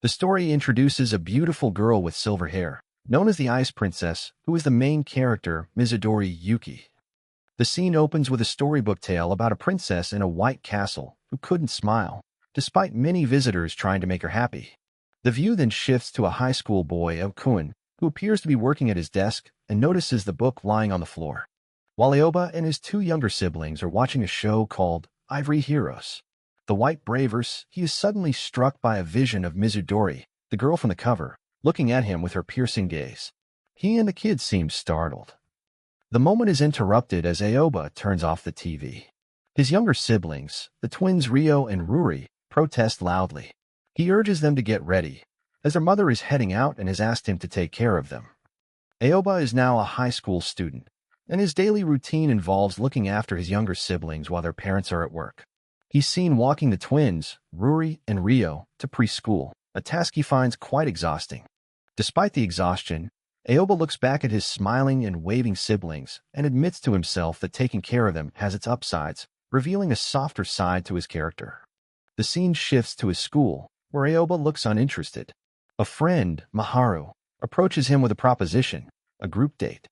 The story introduces a beautiful girl with silver hair, known as the Ice Princess, who is the main character, Mizudori Yuki. The scene opens with a storybook tale about a princess in a white castle who couldn't smile, despite many visitors trying to make her happy. The view then shifts to a high school boy, Okun, who appears to be working at his desk and notices the book lying on the floor. While Aoba and his two younger siblings are watching a show called Ivory Heroes, the White Bravers, he is suddenly struck by a vision of Mizudori, the girl from the cover, looking at him with her piercing gaze. He and the kid seem startled. The moment is interrupted as Aoba turns off the TV. His younger siblings, the twins Ryo and Ruri, protest loudly. He urges them to get ready, as their mother is heading out and has asked him to take care of them. Aoba is now a high school student, and his daily routine involves looking after his younger siblings while their parents are at work. He's seen walking the twins, Ruri and Ryo, to preschool, a task he finds quite exhausting. Despite the exhaustion, Aoba looks back at his smiling and waving siblings and admits to himself that taking care of them has its upsides, revealing a softer side to his character. The scene shifts to his school, where Aoba looks uninterested. A friend, Maharu, approaches him with a proposition, a group date.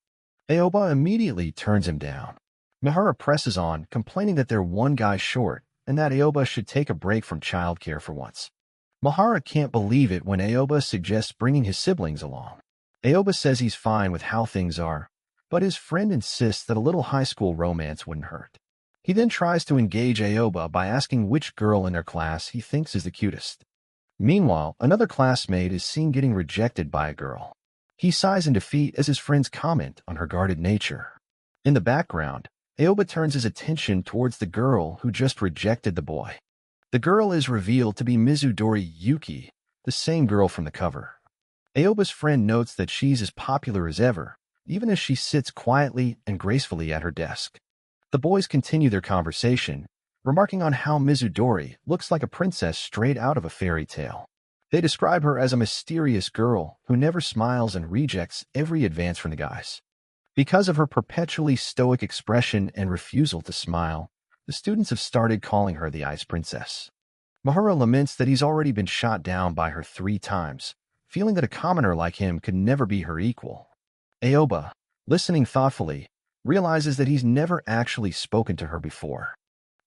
Aoba immediately turns him down. Maharu presses on, complaining that they're one guy short and that Aoba should take a break from childcare for once. Maharu can't believe it when Aoba suggests bringing his siblings along. Aoba says he's fine with how things are, but his friend insists that a little high school romance wouldn't hurt. He then tries to engage Aoba by asking which girl in their class he thinks is the cutest. Meanwhile, another classmate is seen getting rejected by a girl. He sighs in defeat as his friends comment on her guarded nature. In the background, Aoba turns his attention towards the girl who just rejected the boy. The girl is revealed to be Mizudori Yuki, the same girl from the cover. Aoba's friend notes that she's as popular as ever, even as she sits quietly and gracefully at her desk. The boys continue their conversation, remarking on how Mizudori looks like a princess straight out of a fairy tale. They describe her as a mysterious girl who never smiles and rejects every advance from the guys. Because of her perpetually stoic expression and refusal to smile, the students have started calling her the Ice Princess. Maharu laments that he's already been shot down by her 3 times, feeling that a commoner like him could never be her equal. Aoba, listening thoughtfully, realizes that he's never actually spoken to her before.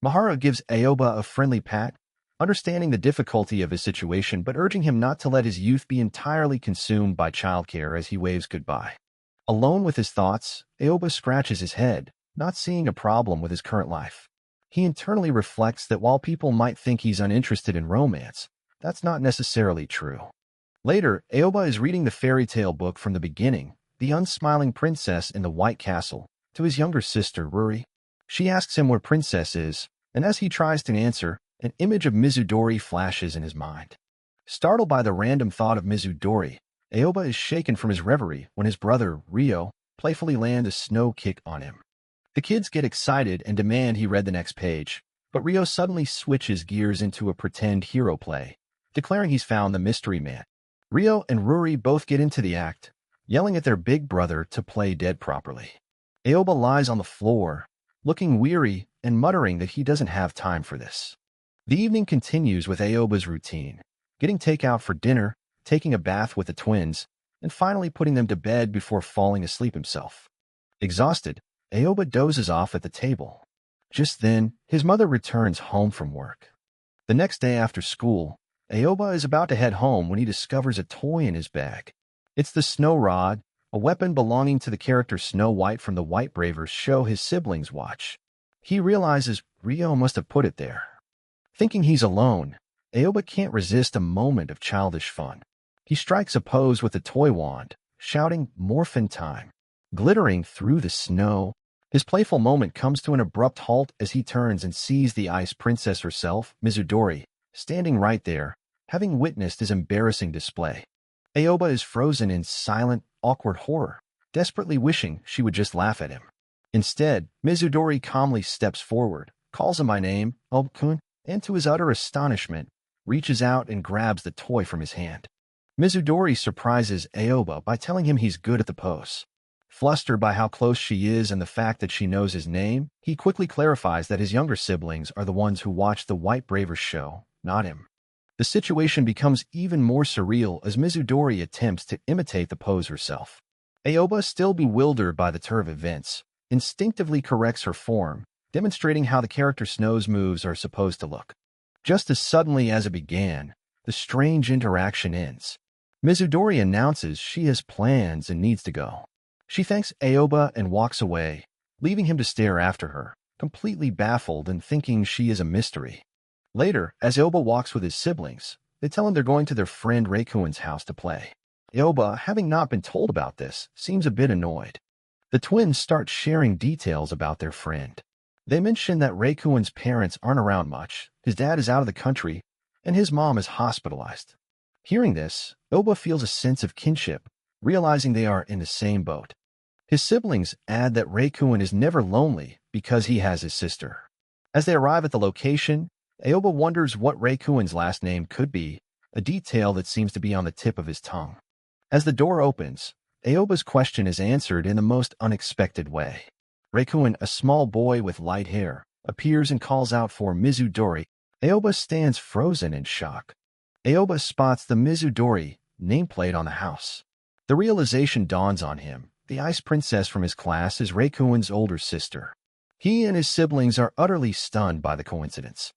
Maharu gives Aoba a friendly pat, understanding the difficulty of his situation but urging him not to let his youth be entirely consumed by childcare as he waves goodbye. Alone with his thoughts, Aoba scratches his head, not seeing a problem with his current life. He internally reflects that while people might think he's uninterested in romance, that's not necessarily true. Later, Aoba is reading the fairy tale book from the beginning, The Unsmiling Princess in the White Castle, to his younger sister, Ruri. She asks him where Princess is, and as he tries to answer, an image of Mizudori flashes in his mind. Startled by the random thought of Mizudori, Aoba is shaken from his reverie when his brother, Ryo, playfully lands a snow kick on him. The kids get excited and demand he read the next page, but Ryo suddenly switches gears into a pretend hero play, declaring he's found the mystery man. Ryo and Ruri both get into the act, yelling at their big brother to play dead properly. Aoba lies on the floor, looking weary and muttering that he doesn't have time for this. The evening continues with Aoba's routine, getting takeout for dinner, taking a bath with the twins, and finally putting them to bed before falling asleep himself. Exhausted, Aoba dozes off at the table. Just then, his mother returns home from work. The next day after school, Aoba is about to head home when he discovers a toy in his bag. It's the snow rod, a weapon belonging to the character Snow White from the White Bravers show his siblings watch. He realizes Ryo must have put it there. Thinking he's alone, Aoba can't resist a moment of childish fun. He strikes a pose with the toy wand, shouting, "Morphin time!" Glittering through the snow, his playful moment comes to an abrupt halt as he turns and sees the Ice Princess herself, Mizudori, standing right there, having witnessed his embarrassing display. Aoba is frozen in silent, awkward horror, desperately wishing she would just laugh at him. Instead, Mizudori calmly steps forward, calls him by name, Obkun, and to his utter astonishment, reaches out and grabs the toy from his hand. Mizudori surprises Aoba by telling him he's good at the pose. Flustered by how close she is and the fact that she knows his name, he quickly clarifies that his younger siblings are the ones who watched the White Bravers show, not him. The situation becomes even more surreal as Mizudori attempts to imitate the pose herself. Aoba, still bewildered by the turn of events, instinctively corrects her form, demonstrating how the character Snow's moves are supposed to look. Just as suddenly as it began, the strange interaction ends. Mizudori announces she has plans and needs to go. She thanks Aoba and walks away, leaving him to stare after her, completely baffled and thinking she is a mystery. Later, as Aoba walks with his siblings, they tell him they're going to their friend Reikuin's house to play. Aoba, having not been told about this, seems a bit annoyed. The twins start sharing details about their friend. They mention that Reikuin's parents aren't around much, his dad is out of the country, and his mom is hospitalized. Hearing this, Aoba feels a sense of kinship, realizing they are in the same boat. His siblings add that Reikuin is never lonely because he has his sister. As they arrive at the location, Aoba wonders what Reikuin's last name could be, a detail that seems to be on the tip of his tongue. As the door opens, Aoba's question is answered in the most unexpected way. Reikuin, a small boy with light hair, appears and calls out for Mizudori. Aoba stands frozen in shock. Aoba spots the Mizudori nameplate on the house. The realization dawns on him. The ice princess from his class is Reikuin's older sister. He and his siblings are utterly stunned by the coincidence.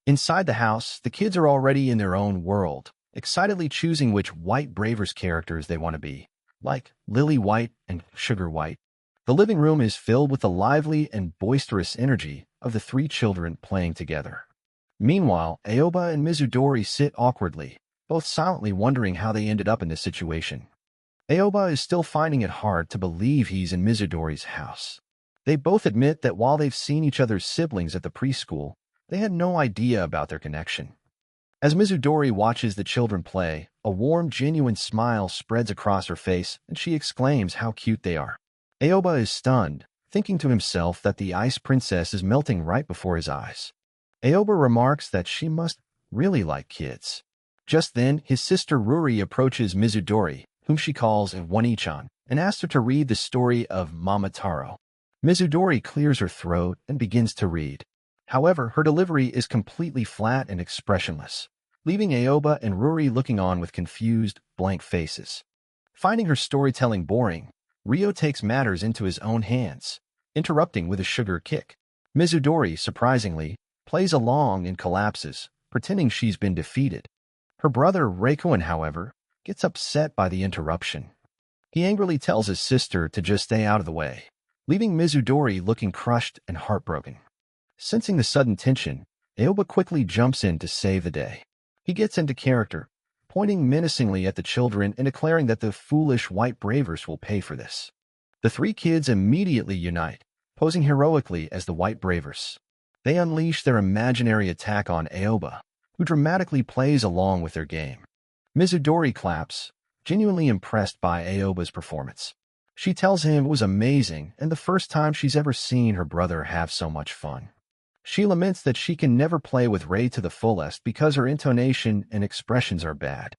Inside the house, the kids are already in their own world, excitedly choosing which White Bravers characters they want to be, like Lily White and Sugar White. The living room is filled with the lively and boisterous energy of the three children playing together. Meanwhile, Aoba and Mizudori sit awkwardly, both silently wondering how they ended up in this situation. Aoba is still finding it hard to believe he's in Mizudori's house. They both admit that while they've seen each other's siblings at the preschool, they had no idea about their connection. As Mizudori watches the children play, a warm, genuine smile spreads across her face, and she exclaims how cute they are. Aoba is stunned, thinking to himself that the ice princess is melting right before his eyes. Aoba remarks that she must really like kids. Just then, his sister Ruri approaches Mizudori, whom she calls Wani-chan, and asks her to read the story of Mamataro. Mizudori clears her throat and begins to read. However, her delivery is completely flat and expressionless, leaving Aoba and Ruri looking on with confused, blank faces. Finding her storytelling boring, Ryo takes matters into his own hands, interrupting with a sugar kick. Mizudori, surprisingly, plays along and collapses, pretending she's been defeated. Her brother Reikuin, however, gets upset by the interruption. He angrily tells his sister to just stay out of the way, leaving Mizudori looking crushed and heartbroken. Sensing the sudden tension, Aoba quickly jumps in to save the day. He gets into character, pointing menacingly at the children and declaring that the foolish White Bravers will pay for this. The three kids immediately unite, posing heroically as the White Bravers. They unleash their imaginary attack on Aoba, who dramatically plays along with their game. Mizudori claps, genuinely impressed by Aoba's performance. She tells him it was amazing and the first time she's ever seen her brother have so much fun. She laments that she can never play with Rei to the fullest because her intonation and expressions are bad.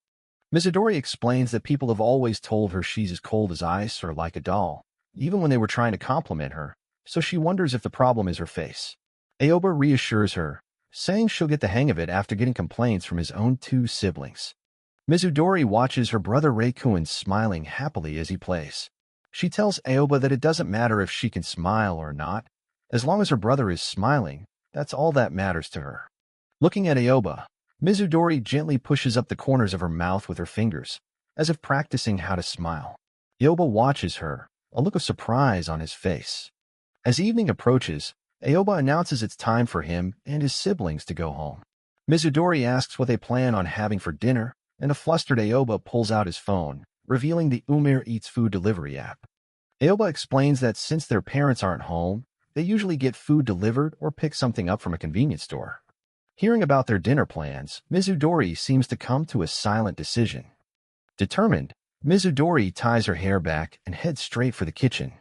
Mizudori explains that people have always told her she's as cold as ice or like a doll, even when they were trying to compliment her, so she wonders if the problem is her face. Aoba reassures her, saying she'll get the hang of it after getting complaints from his own two siblings. Mizudori watches her brother Reikuin smiling happily as he plays. She tells Aoba that it doesn't matter if she can smile or not. As long as her brother is smiling, that's all that matters to her. Looking at Aoba, Mizudori gently pushes up the corners of her mouth with her fingers, as if practicing how to smile. Aoba watches her, a look of surprise on his face. As evening approaches, Aoba announces it's time for him and his siblings to go home. Mizudori asks what they plan on having for dinner, and a flustered Aoba pulls out his phone, revealing the Umir Eats food delivery app. Aoba explains that since their parents aren't home, they usually get food delivered or pick something up from a convenience store. Hearing about their dinner plans, Mizudori seems to come to a silent decision. Determined, Mizudori ties her hair back and heads straight for the kitchen.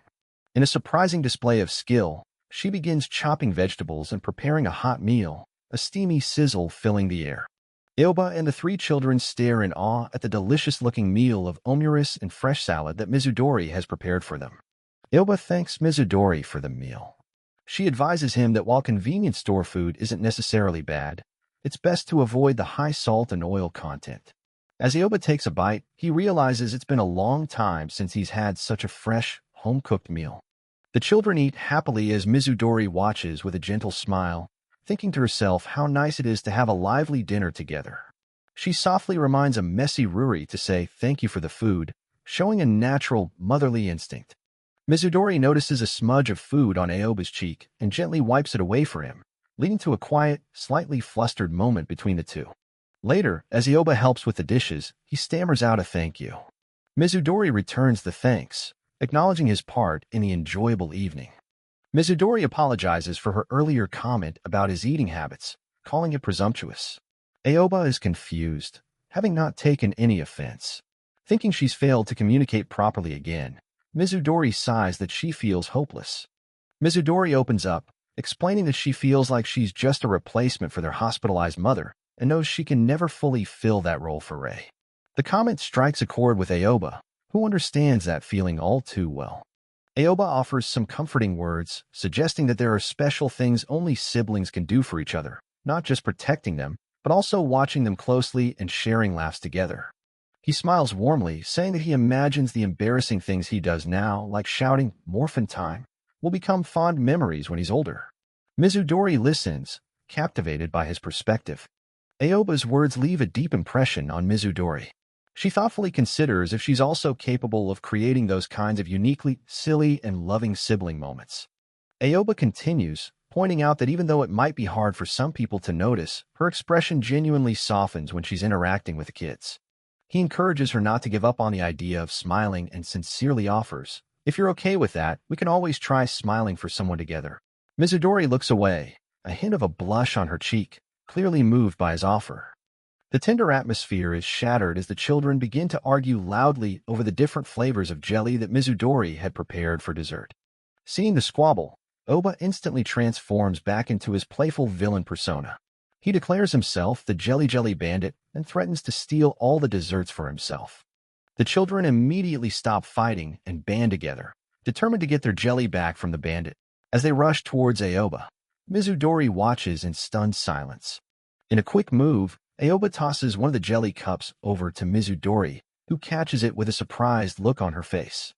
In a surprising display of skill, she begins chopping vegetables and preparing a hot meal, a steamy sizzle filling the air. Aoba and the three children stare in awe at the delicious-looking meal of omurice and fresh salad that Mizudori has prepared for them. Aoba thanks Mizudori for the meal. She advises him that while convenience store food isn't necessarily bad, it's best to avoid the high salt and oil content. As Aoba takes a bite, he realizes it's been a long time since he's had such a fresh, home-cooked meal. The children eat happily as Mizudori watches with a gentle smile, thinking to herself how nice it is to have a lively dinner together. She softly reminds a messy Ruri to say thank you for the food, showing a natural, motherly instinct. Mizudori notices a smudge of food on Aoba's cheek and gently wipes it away for him, leading to a quiet, slightly flustered moment between the two. Later, as Aoba helps with the dishes, he stammers out a thank you. Mizudori returns the thanks, acknowledging his part in the enjoyable evening. Mizudori apologizes for her earlier comment about his eating habits, calling it presumptuous. Aoba is confused, having not taken any offense. Thinking she's failed to communicate properly again, Mizudori sighs that she feels hopeless. Mizudori opens up, explaining that she feels like she's just a replacement for their hospitalized mother and knows she can never fully fill that role for Rei. The comment strikes a chord with Aoba, who understands that feeling all too well. Aoba offers some comforting words, suggesting that there are special things only siblings can do for each other, not just protecting them, but also watching them closely and sharing laughs together. He smiles warmly, saying that he imagines the embarrassing things he does now, like shouting, "Morphin time," will become fond memories when he's older. Mizudori listens, captivated by his perspective. Aoba's words leave a deep impression on Mizudori. She thoughtfully considers if she's also capable of creating those kinds of uniquely silly and loving sibling moments. Aoba continues, pointing out that even though it might be hard for some people to notice, her expression genuinely softens when she's interacting with the kids. He encourages her not to give up on the idea of smiling and sincerely offers, "If you're okay with that, we can always try smiling for someone together." Mizudori looks away, a hint of a blush on her cheek, clearly moved by his offer. The tender atmosphere is shattered as the children begin to argue loudly over the different flavors of jelly that Mizudori had prepared for dessert. Seeing the squabble, Oba instantly transforms back into his playful villain persona. He declares himself the Jelly Bandit and threatens to steal all the desserts for himself. The children immediately stop fighting and band together, determined to get their jelly back from the bandit. As they rush towards Aoba, Mizudori watches in stunned silence. In a quick move, Aoba tosses one of the jelly cups over to Mizudori, who catches it with a surprised look on her face.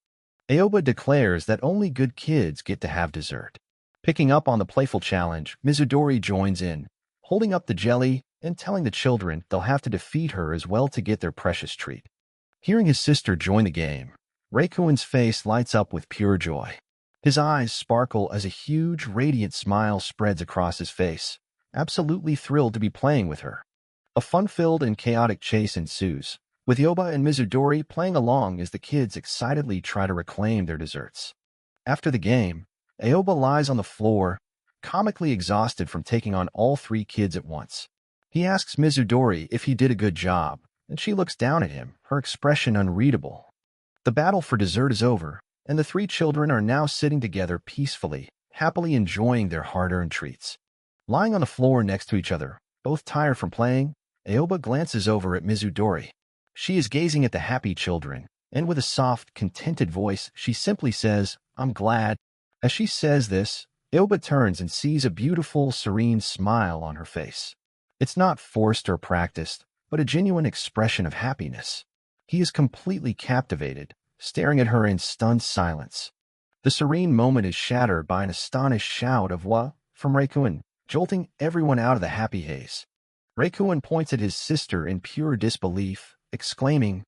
Aoba declares that only good kids get to have dessert. Picking up on the playful challenge, Mizudori joins in, holding up the jelly and telling the children they'll have to defeat her as well to get their precious treat. Hearing his sister join the game, Reikuin's face lights up with pure joy. His eyes sparkle as a huge, radiant smile spreads across his face, absolutely thrilled to be playing with her. A fun-filled and chaotic chase ensues, with Aoba and Mizudori playing along as the kids excitedly try to reclaim their desserts. After the game, Aoba lies on the floor, comically exhausted from taking on all three kids at once. He asks Mizudori if he did a good job, and she looks down at him, her expression unreadable. The battle for dessert is over, and the three children are now sitting together peacefully, happily enjoying their hard-earned treats. Lying on the floor next to each other, both tired from playing, Aoba glances over at Mizudori. She is gazing at the happy children, and with a soft, contented voice, she simply says, "I'm glad." As she says this, Aoba turns and sees a beautiful, serene smile on her face. It's not forced or practiced, but a genuine expression of happiness. He is completely captivated, staring at her in stunned silence. The serene moment is shattered by an astonished shout of "Wah!" from Reikuin, jolting everyone out of the happy haze. Reikuin points at his sister in pure disbelief, exclaiming,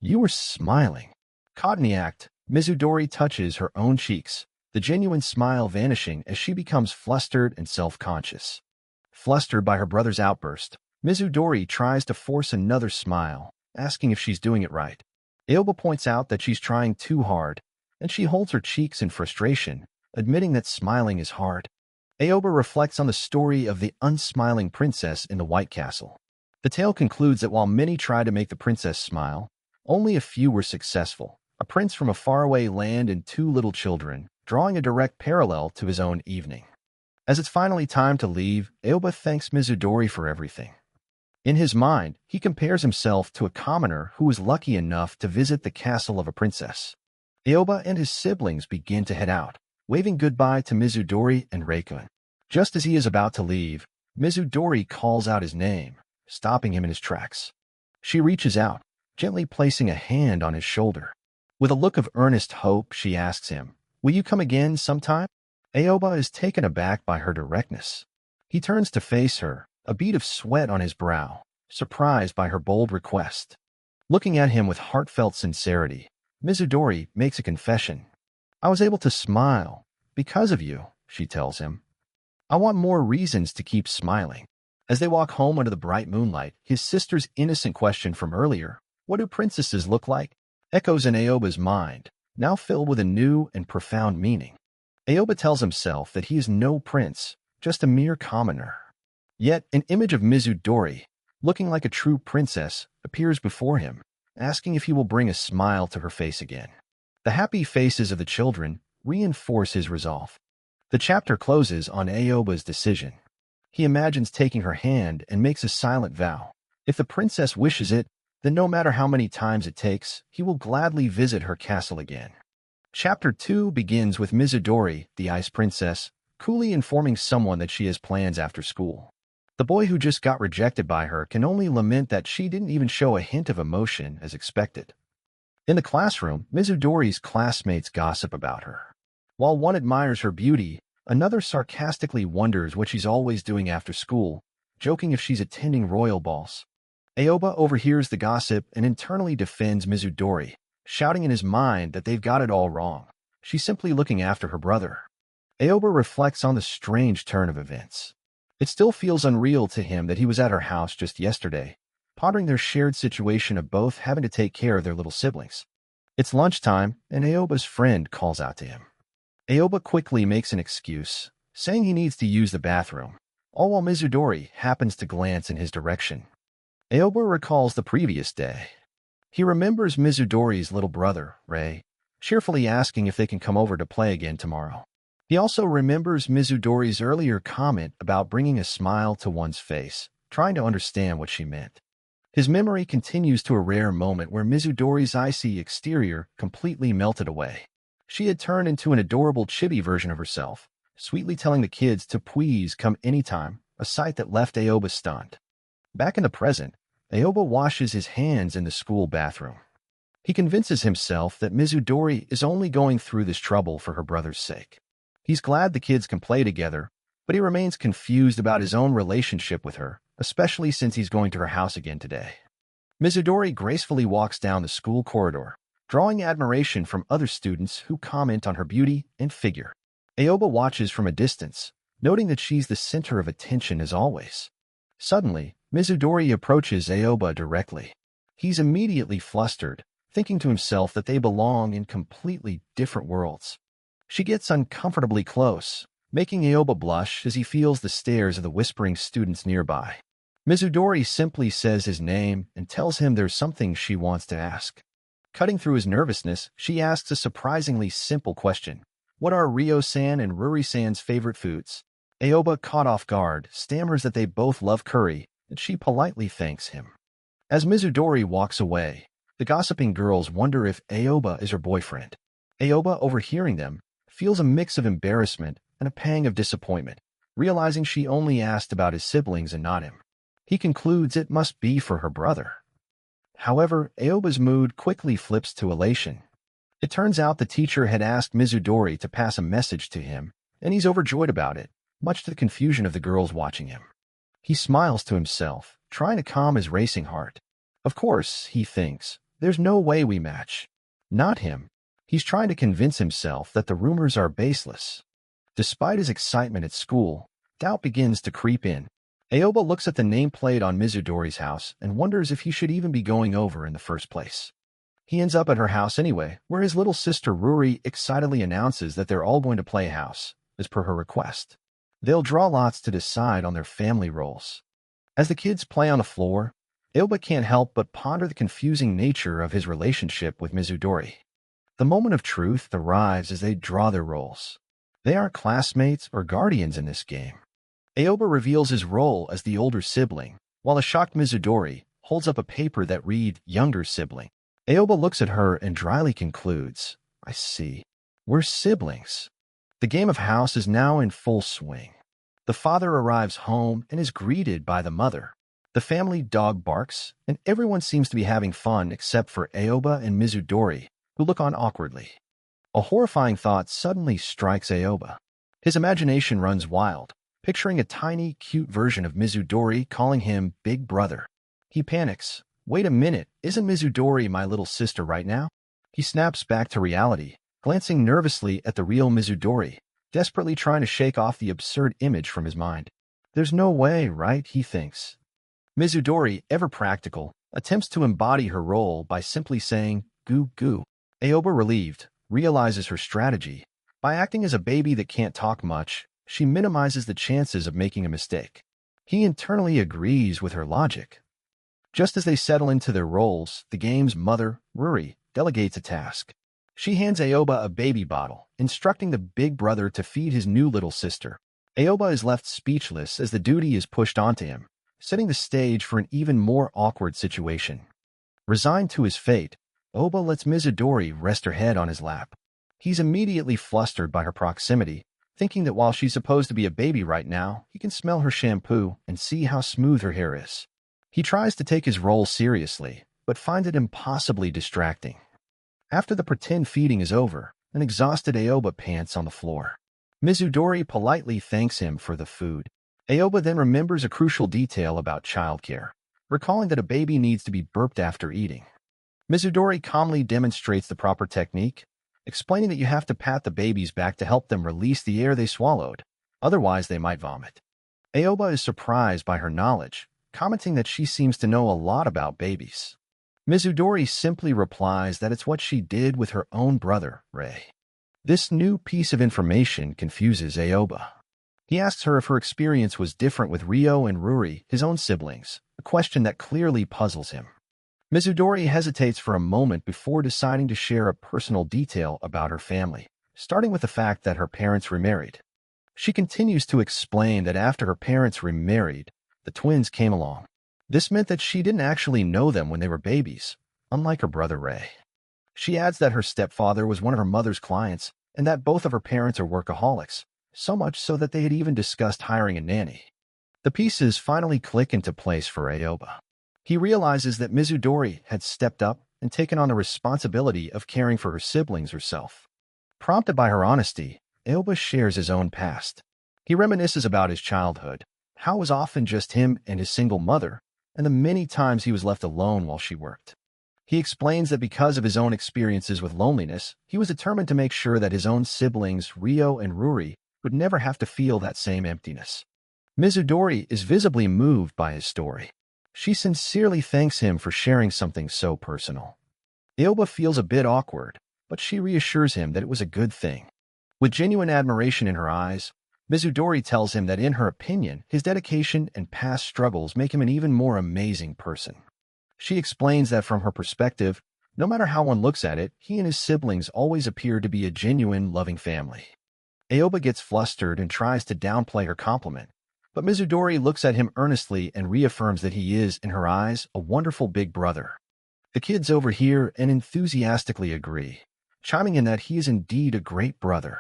"You were smiling." Caught in the act, Mizudori touches her own cheeks, the genuine smile vanishing as she becomes flustered and self-conscious. Flustered by her brother's outburst, Mizudori tries to force another smile, asking if she's doing it right. Aoba points out that she's trying too hard, and she holds her cheeks in frustration, admitting that smiling is hard. Aoba reflects on the story of the unsmiling princess in the White Castle. The tale concludes that while many tried to make the princess smile, only a few were successful, a prince from a faraway land and two little children, drawing a direct parallel to his own evening. As it's finally time to leave, Aoba thanks Mizudori for everything. In his mind, he compares himself to a commoner who was lucky enough to visit the castle of a princess. Aoba and his siblings begin to head out, waving goodbye to Mizudori and Reikuin. Just as he is about to leave, Mizudori calls out his name, stopping him in his tracks. She reaches out, gently placing a hand on his shoulder. With a look of earnest hope, she asks him, "Will you come again sometime?" Aoba is taken aback by her directness. He turns to face her, a bead of sweat on his brow, surprised by her bold request. Looking at him with heartfelt sincerity, Mizudori makes a confession. "I was able to smile because of you," she tells him. "I want more reasons to keep smiling." As they walk home under the bright moonlight, his sister's innocent question from earlier, "What do princesses look like?" echoes in Aoba's mind, now filled with a new and profound meaning. Aoba tells himself that he is no prince, just a mere commoner. Yet an image of Mizudori, looking like a true princess, appears before him, asking if he will bring a smile to her face again. The happy faces of the children reinforce his resolve. The chapter closes on Aoba's decision. He imagines taking her hand and makes a silent vow. If the princess wishes it, then no matter how many times it takes, he will gladly visit her castle again. Chapter 2 begins with Mizudori, the ice princess, coolly informing someone that she has plans after school. The boy who just got rejected by her can only lament that she didn't even show a hint of emotion as expected. In the classroom, Mizudori's classmates gossip about her. While one admires her beauty, another sarcastically wonders what she's always doing after school, joking if she's attending royal balls. Aoba overhears the gossip and internally defends Mizudori, shouting in his mind that they've got it all wrong. She's simply looking after her brother. Aoba reflects on the strange turn of events. It still feels unreal to him that he was at her house just yesterday, pondering their shared situation of both having to take care of their little siblings. It's lunchtime, and Aoba's friend calls out to him. Aoba quickly makes an excuse, saying he needs to use the bathroom, all while Mizudori happens to glance in his direction. Aoba recalls the previous day. He remembers Mizudori's little brother, Ray, cheerfully asking if they can come over to play again tomorrow. He also remembers Mizudori's earlier comment about bringing a smile to one's face, trying to understand what she meant. His memory continues to a rare moment where Mizudori's icy exterior completely melted away. She had turned into an adorable chibi version of herself, sweetly telling the kids to please come anytime, a sight that left Aoba stunned. Back in the present, Aoba washes his hands in the school bathroom. He convinces himself that Mizudori is only going through this trouble for her brother's sake. He's glad the kids can play together, but he remains confused about his own relationship with her, especially since he's going to her house again today. Mizudori gracefully walks down the school corridor, drawing admiration from other students who comment on her beauty and figure. Aoba watches from a distance, noting that she's the center of attention as always. Suddenly, Mizudori approaches Aoba directly. He's immediately flustered, thinking to himself that they belong in completely different worlds. She gets uncomfortably close, making Aoba blush as he feels the stares of the whispering students nearby. Mizudori simply says his name and tells him there's something she wants to ask. Cutting through his nervousness, she asks a surprisingly simple question. What are Ryo-san and Ruri-san's favorite foods? Aoba, caught off guard, stammers that they both love curry, and she politely thanks him. As Mizudori walks away, the gossiping girls wonder if Aoba is her boyfriend. Aoba, overhearing them, feels a mix of embarrassment and a pang of disappointment, realizing she only asked about his siblings and not him. He concludes it must be for her brother. However, Aoba's mood quickly flips to elation. It turns out the teacher had asked Mizudori to pass a message to him, and he's overjoyed about it, much to the confusion of the girls watching him. He smiles to himself, trying to calm his racing heart. Of course, he thinks, there's no way we match. Not him. He's trying to convince himself that the rumors are baseless. Despite his excitement at school, doubt begins to creep in. Aoba looks at the nameplate on Mizudori's house and wonders if he should even be going over in the first place. He ends up at her house anyway, where his little sister Ruri excitedly announces that they're all going to play house, as per her request. They'll draw lots to decide on their family roles. As the kids play on the floor, Aoba can't help but ponder the confusing nature of his relationship with Mizudori. The moment of truth arrives as they draw their roles. They aren't classmates or guardians in this game. Aoba reveals his role as the older sibling, while a shocked Mizudori holds up a paper that reads younger sibling. Aoba looks at her and dryly concludes, I see. We're siblings. The game of house is now in full swing. The father arrives home and is greeted by the mother. The family dog barks, and everyone seems to be having fun except for Aoba and Mizudori, who look on awkwardly. A horrifying thought suddenly strikes Aoba. His imagination runs wild, picturing a tiny, cute version of Mizudori calling him Big Brother. He panics. Wait a minute, isn't Mizudori my little sister right now? He snaps back to reality, glancing nervously at the real Mizudori, desperately trying to shake off the absurd image from his mind. There's no way, right? He thinks. Mizudori, ever practical, attempts to embody her role by simply saying, goo goo. Aoba, relieved, realizes her strategy. By acting as a baby that can't talk much, she minimizes the chances of making a mistake. He internally agrees with her logic. Just as they settle into their roles, the game's mother, Ruri, delegates a task. She hands Aoba a baby bottle, instructing the big brother to feed his new little sister. Aoba is left speechless as the duty is pushed onto him, setting the stage for an even more awkward situation. Resigned to his fate, Aoba lets Mizudori rest her head on his lap. He's immediately flustered by her proximity, thinking that while she's supposed to be a baby right now, he can smell her shampoo and see how smooth her hair is. He tries to take his role seriously, but finds it impossibly distracting. After the pretend feeding is over, an exhausted Aoba pants on the floor. Mizudori politely thanks him for the food. Aoba then remembers a crucial detail about childcare, recalling that a baby needs to be burped after eating. Mizudori calmly demonstrates the proper technique, explaining that you have to pat the baby's back to help them release the air they swallowed, otherwise they might vomit. Aoba is surprised by her knowledge, commenting that she seems to know a lot about babies. Mizudori simply replies that it's what she did with her own brother, Rei. This new piece of information confuses Aoba. He asks her if her experience was different with Ryo and Ruri, his own siblings, a question that clearly puzzles him. Mizudori hesitates for a moment before deciding to share a personal detail about her family, starting with the fact that her parents remarried. She continues to explain that after her parents remarried, the twins came along. This meant that she didn't actually know them when they were babies, unlike her brother Rei. She adds that her stepfather was one of her mother's clients and that both of her parents are workaholics, so much so that they had even discussed hiring a nanny. The pieces finally click into place for Aoba. He realizes that Mizudori had stepped up and taken on the responsibility of caring for her siblings herself. Prompted by her honesty, Aoba shares his own past. He reminisces about his childhood, how it was often just him and his single mother, and the many times he was left alone while she worked. He explains that because of his own experiences with loneliness, he was determined to make sure that his own siblings, Ryo and Ruri, would never have to feel that same emptiness. Mizudori is visibly moved by his story. She sincerely thanks him for sharing something so personal. Aoba feels a bit awkward, but she reassures him that it was a good thing. With genuine admiration in her eyes, Mizudori tells him that in her opinion, his dedication and past struggles make him an even more amazing person. She explains that from her perspective, no matter how one looks at it, he and his siblings always appear to be a genuine, loving family. Aoba gets flustered and tries to downplay her compliment, but Mizudori looks at him earnestly and reaffirms that he is, in her eyes, a wonderful big brother. The kids overhear and enthusiastically agree, chiming in that he is indeed a great brother.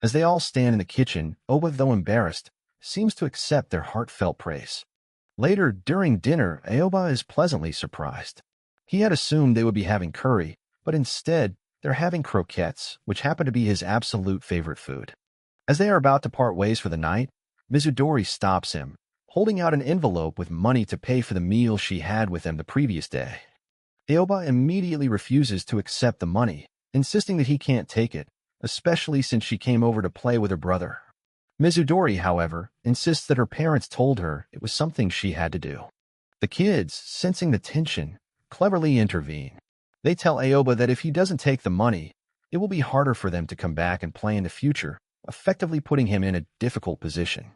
As they all stand in the kitchen, Aoba, though embarrassed, seems to accept their heartfelt praise. Later, during dinner, Aoba is pleasantly surprised. He had assumed they would be having curry, but instead, they're having croquettes, which happen to be his absolute favorite food. As they are about to part ways for the night, Mizudori stops him, holding out an envelope with money to pay for the meal she had with him the previous day. Aoba immediately refuses to accept the money, insisting that he can't take it, especially since she came over to play with her brother. Mizudori, however, insists that her parents told her it was something she had to do. The kids, sensing the tension, cleverly intervene. They tell Aoba that if he doesn't take the money, it will be harder for them to come back and play in the future, effectively putting him in a difficult position.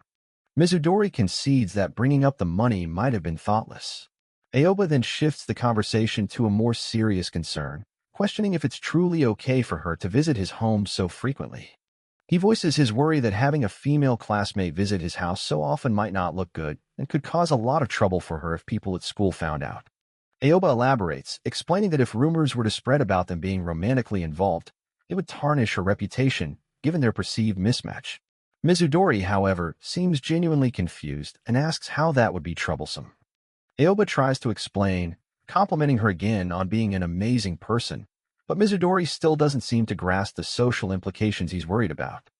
Mizudori concedes that bringing up the money might have been thoughtless. Aoba then shifts the conversation to a more serious concern, questioning if it's truly okay for her to visit his home so frequently. He voices his worry that having a female classmate visit his house so often might not look good and could cause a lot of trouble for her if people at school found out. Aoba elaborates, explaining that if rumors were to spread about them being romantically involved, it would tarnish her reputation, given their perceived mismatch. Mizudori, however, seems genuinely confused and asks how that would be troublesome. Aoba tries to explain, complimenting her again on being an amazing person, but Mizudori still doesn't seem to grasp the social implications he's worried about.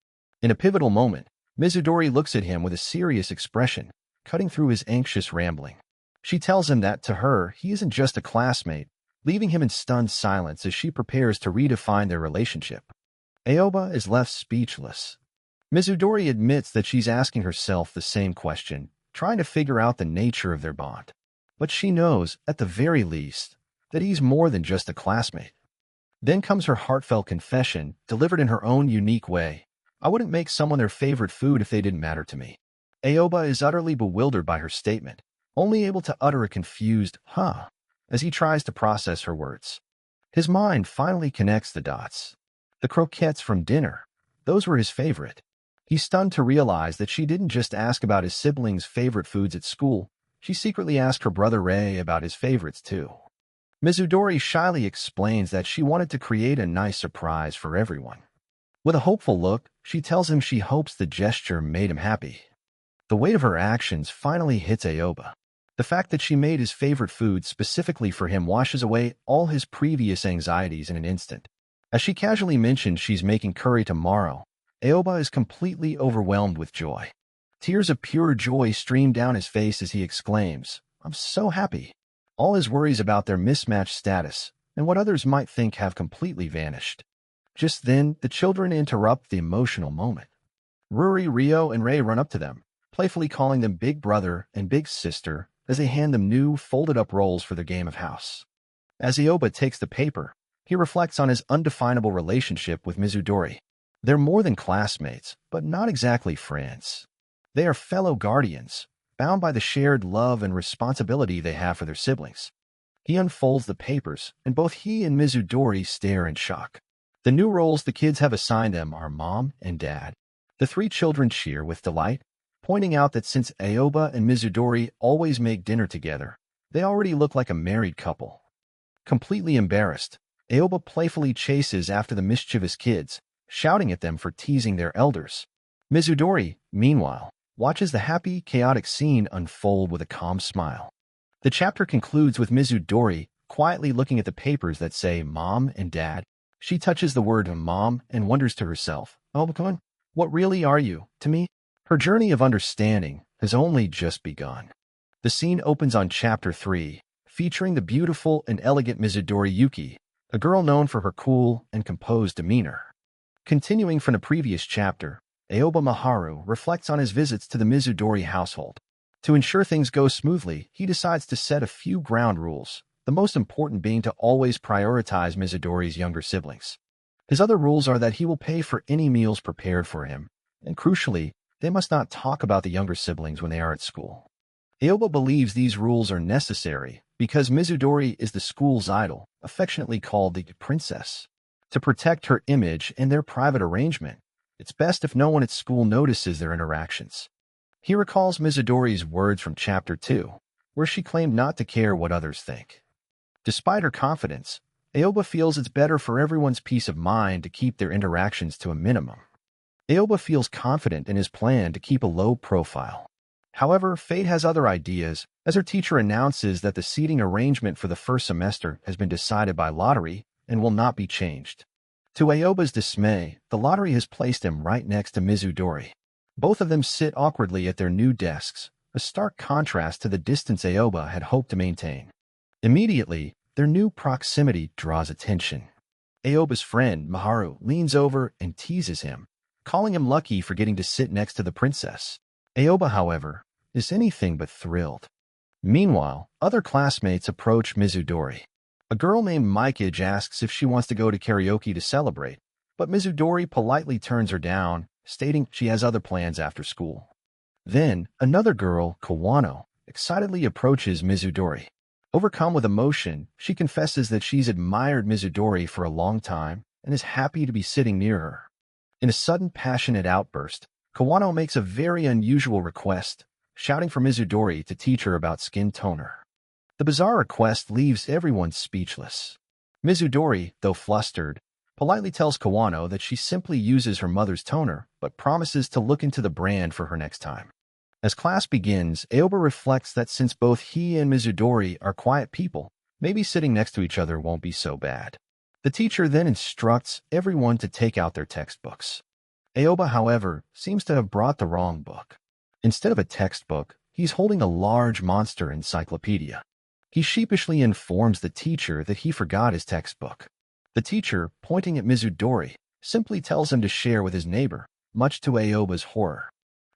In a pivotal moment, Mizudori looks at him with a serious expression, cutting through his anxious rambling. She tells him that, to her, he isn't just a classmate, leaving him in stunned silence as she prepares to redefine their relationship. Aoba is left speechless. Mizudori admits that she's asking herself the same question, trying to figure out the nature of their bond. But she knows, at the very least, that he's more than just a classmate. Then comes her heartfelt confession, delivered in her own unique way. I wouldn't make someone their favorite food if they didn't matter to me. Aoba is utterly bewildered by her statement, only able to utter a confused, huh, as he tries to process her words. His mind finally connects the dots. The croquettes from dinner, those were his favorite. He's stunned to realize that she didn't just ask about his siblings' favorite foods at school, she secretly asked her brother Ray about his favorites too. Mizudori shyly explains that she wanted to create a nice surprise for everyone. With a hopeful look, she tells him she hopes the gesture made him happy. The weight of her actions finally hits Aoba. The fact that she made his favorite food specifically for him washes away all his previous anxieties in an instant. As she casually mentions she's making curry tomorrow, Aoba is completely overwhelmed with joy. Tears of pure joy stream down his face as he exclaims, "I'm so happy." All his worries about their mismatched status and what others might think have completely vanished. Just then, the children interrupt the emotional moment. Ruri, Rio, and Ray run up to them, playfully calling them Big Brother and Big Sister as they hand them new, folded-up rolls for their game of house. As Aoba takes the paper, he reflects on his undefinable relationship with Mizudori. They're more than classmates, but not exactly friends. They are fellow guardians, bound by the shared love and responsibility they have for their siblings. He unfolds the papers, and both he and Mizudori stare in shock. The new roles the kids have assigned them are Mom and Dad. The three children cheer with delight, pointing out that since Aoba and Mizudori always make dinner together, they already look like a married couple. Completely embarrassed, Aoba playfully chases after the mischievous kids, shouting at them for teasing their elders. Mizudori, meanwhile, watches the happy, chaotic scene unfold with a calm smile. The chapter concludes with Mizudori quietly looking at the papers that say Mom and Dad. She touches the word Mom and wonders to herself, "Oh, what really are you to me?" Her journey of understanding has only just begun. The scene opens on Chapter 3, featuring the beautiful and elegant Mizudori Yuki, a girl known for her cool and composed demeanor. Continuing from the previous chapter, Aoba Maharu reflects on his visits to the Mizudori household. To ensure things go smoothly, he decides to set a few ground rules, the most important being to always prioritize Mizudori's younger siblings. His other rules are that he will pay for any meals prepared for him, and crucially, they must not talk about the younger siblings when they are at school. Aoba believes these rules are necessary because Mizudori is the school's idol, affectionately called the princess. To protect her image and their private arrangement, it's best if no one at school notices their interactions. He recalls Mizudori's words from Chapter 2, where she claimed not to care what others think. Despite her confidence, Aoba feels it's better for everyone's peace of mind to keep their interactions to a minimum. Aoba feels confident in his plan to keep a low profile. However, fate has other ideas, as her teacher announces that the seating arrangement for the first semester has been decided by lottery and will not be changed. To Aoba's dismay, the lottery has placed him right next to Mizudori. Both of them sit awkwardly at their new desks, a stark contrast to the distance Aoba had hoped to maintain. Immediately, their new proximity draws attention. Aoba's friend, Maharu, leans over and teases him, calling him lucky for getting to sit next to the princess. Aoba, however, is anything but thrilled. Meanwhile, other classmates approach Mizudori. A girl named Mikage asks if she wants to go to karaoke to celebrate, but Mizudori politely turns her down, stating she has other plans after school. Then, another girl, Kawano, excitedly approaches Mizudori. Overcome with emotion, she confesses that she's admired Mizudori for a long time and is happy to be sitting near her. In a sudden passionate outburst, Kawano makes a very unusual request, shouting for Mizudori to teach her about skin toner. The bizarre request leaves everyone speechless. Mizudori, though flustered, politely tells Kawano that she simply uses her mother's toner, but promises to look into the brand for her next time. As class begins, Aoba reflects that since both he and Mizudori are quiet people, maybe sitting next to each other won't be so bad. The teacher then instructs everyone to take out their textbooks. Aoba, however, seems to have brought the wrong book. Instead of a textbook, he's holding a large monster encyclopedia. He sheepishly informs the teacher that he forgot his textbook. The teacher, pointing at Mizudori, simply tells him to share with his neighbor, much to Aoba's horror.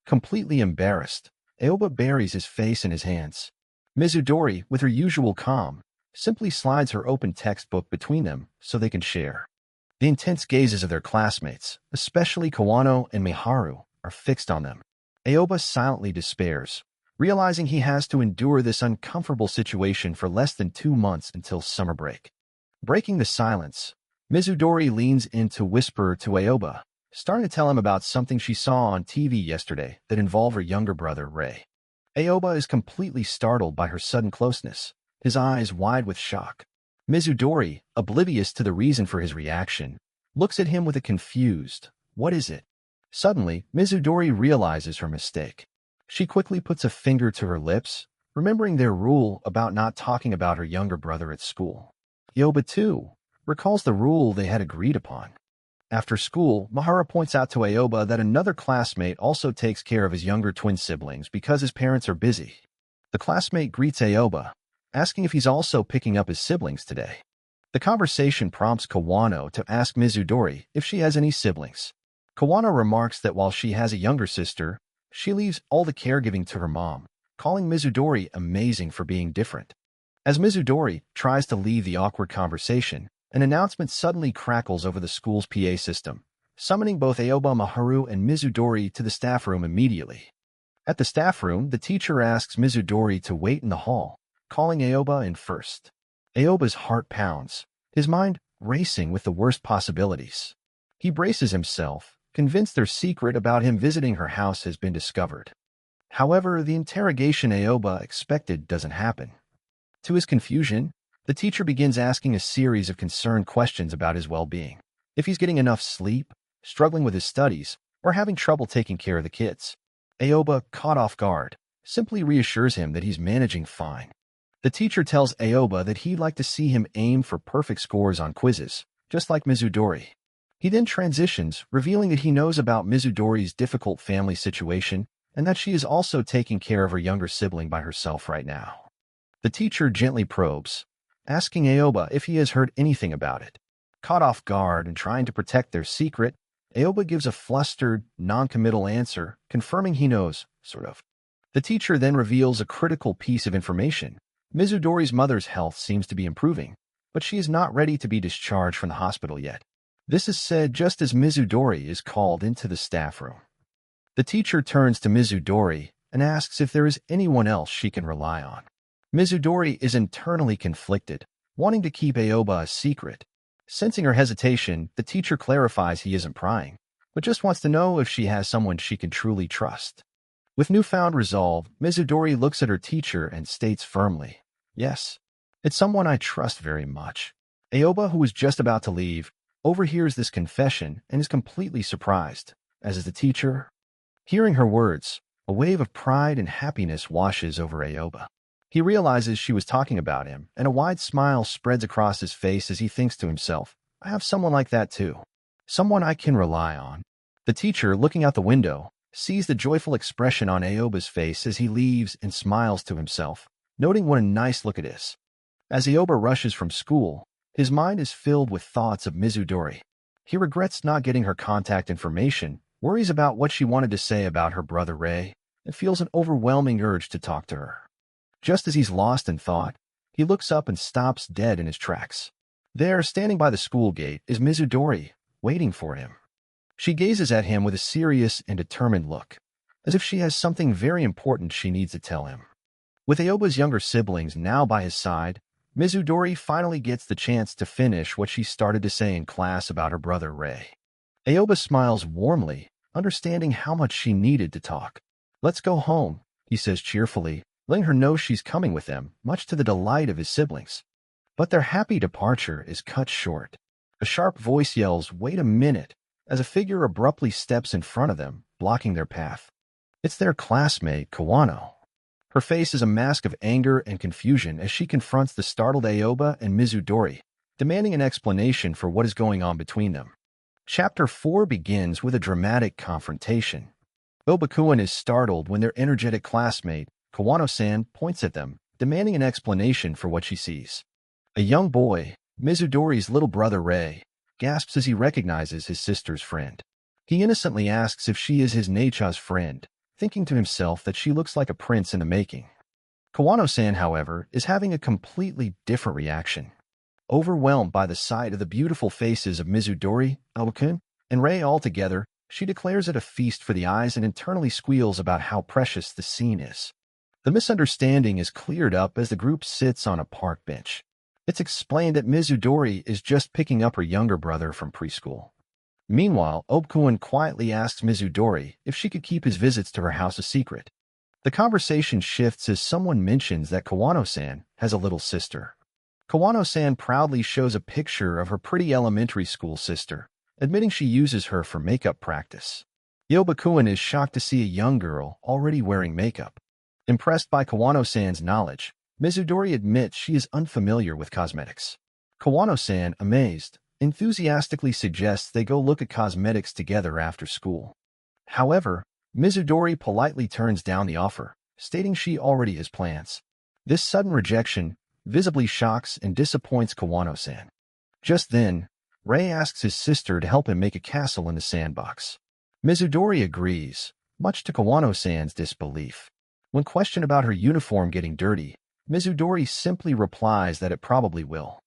Completely embarrassed, Aoba buries his face in his hands. Mizudori, with her usual calm, simply slides her open textbook between them so they can share. The intense gazes of their classmates, especially Kawano and Miharu, are fixed on them. Aoba silently despairs, realizing he has to endure this uncomfortable situation for less than 2 months until summer break. Breaking the silence, Mizudori leans in to whisper to Aoba, starting to tell him about something she saw on TV yesterday that involved her younger brother, Ray. Aoba is completely startled by her sudden closeness, his eyes wide with shock. Mizudori, oblivious to the reason for his reaction, looks at him with a confused, "What is it?" Suddenly, Mizudori realizes her mistake. She quickly puts a finger to her lips, remembering their rule about not talking about her younger brother at school. Aoba, too, recalls the rule they had agreed upon. After school, Mahara points out to Aoba that another classmate also takes care of his younger twin siblings because his parents are busy. The classmate greets Aoba, asking if he's also picking up his siblings today. The conversation prompts Kawano to ask Mizudori if she has any siblings. Kawano remarks that while she has a younger sister, she leaves all the caregiving to her mom, calling Mizudori amazing for being different. As Mizudori tries to leave the awkward conversation, an announcement suddenly crackles over the school's PA system, summoning both Aoba, Maharu, and Mizudori to the staff room immediately. At the staff room, the teacher asks Mizudori to wait in the hall, calling Aoba in first. Aoba's heart pounds, his mind racing with the worst possibilities. He braces himself, convinced their secret about him visiting her house has been discovered. However, the interrogation Aoba expected doesn't happen. To his confusion, the teacher begins asking a series of concerned questions about his well-being. If he's getting enough sleep, struggling with his studies, or having trouble taking care of the kids. Aoba, caught off guard, simply reassures him that he's managing fine. The teacher tells Aoba that he'd like to see him aim for perfect scores on quizzes, just like Mizudori. He then transitions, revealing that he knows about Mizudori's difficult family situation and that she is also taking care of her younger sibling by herself right now. The teacher gently probes, asking Aoba if he has heard anything about it. Caught off guard and trying to protect their secret, Aoba gives a flustered, non-committal answer, confirming he knows, sort of. The teacher then reveals a critical piece of information. Mizudori's mother's health seems to be improving, but she is not ready to be discharged from the hospital yet. This is said just as Mizudori is called into the staff room. The teacher turns to Mizudori and asks if there is anyone else she can rely on. Mizudori is internally conflicted, wanting to keep Aoba a secret. Sensing her hesitation, the teacher clarifies he isn't prying, but just wants to know if she has someone she can truly trust. With newfound resolve, Mizudori looks at her teacher and states firmly, "Yes, it's someone I trust very much." Aoba, who is just about to leave, overhears this confession and is completely surprised, as is the teacher. Hearing her words, a wave of pride and happiness washes over Aoba. He realizes she was talking about him, and a wide smile spreads across his face as he thinks to himself, "I have someone like that too. Someone I can rely on." The teacher, looking out the window, sees the joyful expression on Aoba's face as he leaves and smiles to himself, noting what a nice look it is. As Aoba rushes from school, his mind is filled with thoughts of Mizudori. He regrets not getting her contact information, worries about what she wanted to say about her brother Ray, and feels an overwhelming urge to talk to her. Just as he's lost in thought, he looks up and stops dead in his tracks. There, standing by the school gate, is Mizudori, waiting for him. She gazes at him with a serious and determined look, as if she has something very important she needs to tell him. With Aoba's younger siblings now by his side, Mizudori finally gets the chance to finish what she started to say in class about her brother Ray. Aoba smiles warmly, understanding how much she needed to talk. "Let's go home," he says cheerfully, letting her know she's coming with them, much to the delight of his siblings. But their happy departure is cut short. A sharp voice yells, "Wait a minute," as a figure abruptly steps in front of them, blocking their path. It's their classmate, Kawano. Her face is a mask of anger and confusion as she confronts the startled Aoba and Mizudori, demanding an explanation for what is going on between them. Chapter 4 begins with a dramatic confrontation. Obakuan is startled when their energetic classmate, Kawano-san, points at them, demanding an explanation for what she sees. A young boy, Mizudori's little brother Rei, gasps as he recognizes his sister's friend. He innocently asks if she is his Neicha's friend, thinking to himself that she looks like a prince in the making. Kawano-san, however, is having a completely different reaction. Overwhelmed by the sight of the beautiful faces of Mizudori, Obakun, and Rei all together, she declares it a feast for the eyes and internally squeals about how precious the scene is. The misunderstanding is cleared up as the group sits on a park bench. It's explained that Mizudori is just picking up her younger brother from preschool. Meanwhile, Obkuan quietly asks Mizudori if she could keep his visits to her house a secret. The conversation shifts as someone mentions that Kawano-san has a little sister. Kawano-san proudly shows a picture of her pretty elementary school sister, admitting she uses her for makeup practice. Yobakuan is shocked to see a young girl already wearing makeup. Impressed by Kawano-san's knowledge, Mizudori admits she is unfamiliar with cosmetics. Kawano-san, amazed, enthusiastically suggests they go look at cosmetics together after school. However, Mizudori politely turns down the offer, stating she already has plans. This sudden rejection visibly shocks and disappoints Kawano-san. Just then, Rei asks his sister to help him make a castle in the sandbox. Mizudori agrees, much to Kawano-san's disbelief. When questioned about her uniform getting dirty, Mizudori simply replies that it probably will.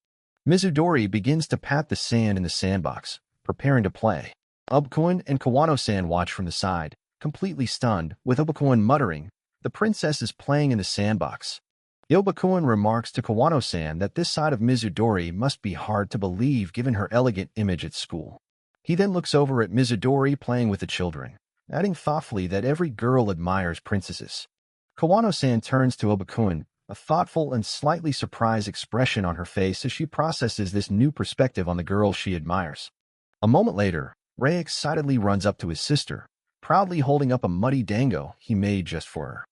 Mizudori begins to pat the sand in the sandbox, preparing to play. Obkuan and Kawano-san watch from the side, completely stunned, with Obakuan muttering, "The princess is playing in the sandbox." Yobakuan remarks to Kawano-san that this side of Mizudori must be hard to believe given her elegant image at school. He then looks over at Mizudori playing with the children, adding thoughtfully that every girl admires princesses. Kawano-san turns to Obakuan, a thoughtful and slightly surprised expression on her face as she processes this new perspective on the girl she admires. A moment later, Rei excitedly runs up to his sister, proudly holding up a muddy dango he made just for her.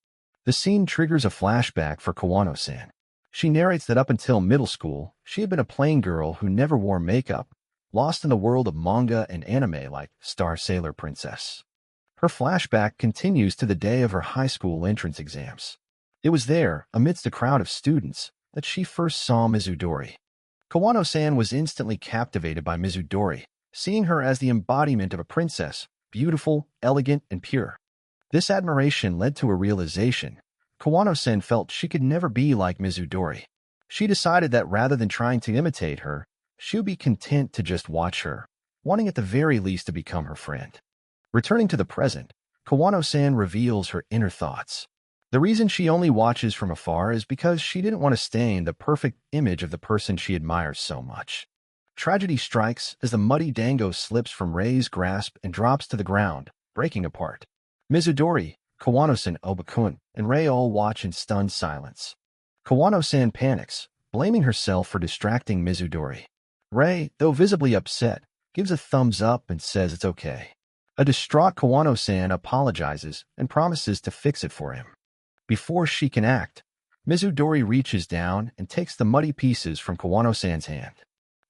The scene triggers a flashback for Kawano-san. She narrates that up until middle school, she had been a plain girl who never wore makeup, lost in the world of manga and anime like Star Sailor Princess. Her flashback continues to the day of her high school entrance exams. It was there, amidst a crowd of students, that she first saw Mizudori. Kawano-san was instantly captivated by Mizudori, seeing her as the embodiment of a princess, beautiful, elegant, and pure. This admiration led to a realization. Kawano-san felt she could never be like Mizudori. She decided that rather than trying to imitate her, she would be content to just watch her, wanting at the very least to become her friend. Returning to the present, Kawano-san reveals her inner thoughts. The reason she only watches from afar is because she didn't want to stain the perfect image of the person she admires so much. Tragedy strikes as the muddy dango slips from Rei's grasp and drops to the ground, breaking apart. Mizudori, Kawano-san, Obakun, and Rei all watch in stunned silence. Kawano-san panics, blaming herself for distracting Mizudori. Rei, though visibly upset, gives a thumbs up and says it's okay. A distraught Kawano-san apologizes and promises to fix it for him. Before she can act, Mizudori reaches down and takes the muddy pieces from Kawano-san's hand.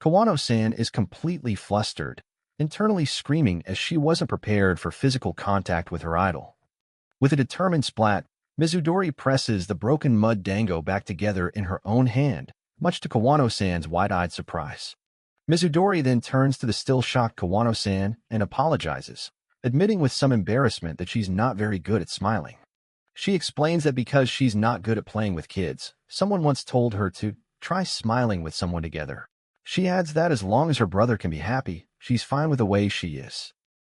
Kawano-san is completely flustered, internally screaming as she wasn't prepared for physical contact with her idol. With a determined splat, Mizudori presses the broken mud dango back together in her own hand, much to Kawano-san's wide-eyed surprise. Mizudori then turns to the still-shocked Kawano-san and apologizes, admitting with some embarrassment that she's not very good at smiling. She explains that because she's not good at playing with kids, someone once told her to try smiling with someone together. She adds that as long as her brother can be happy, she's fine with the way she is.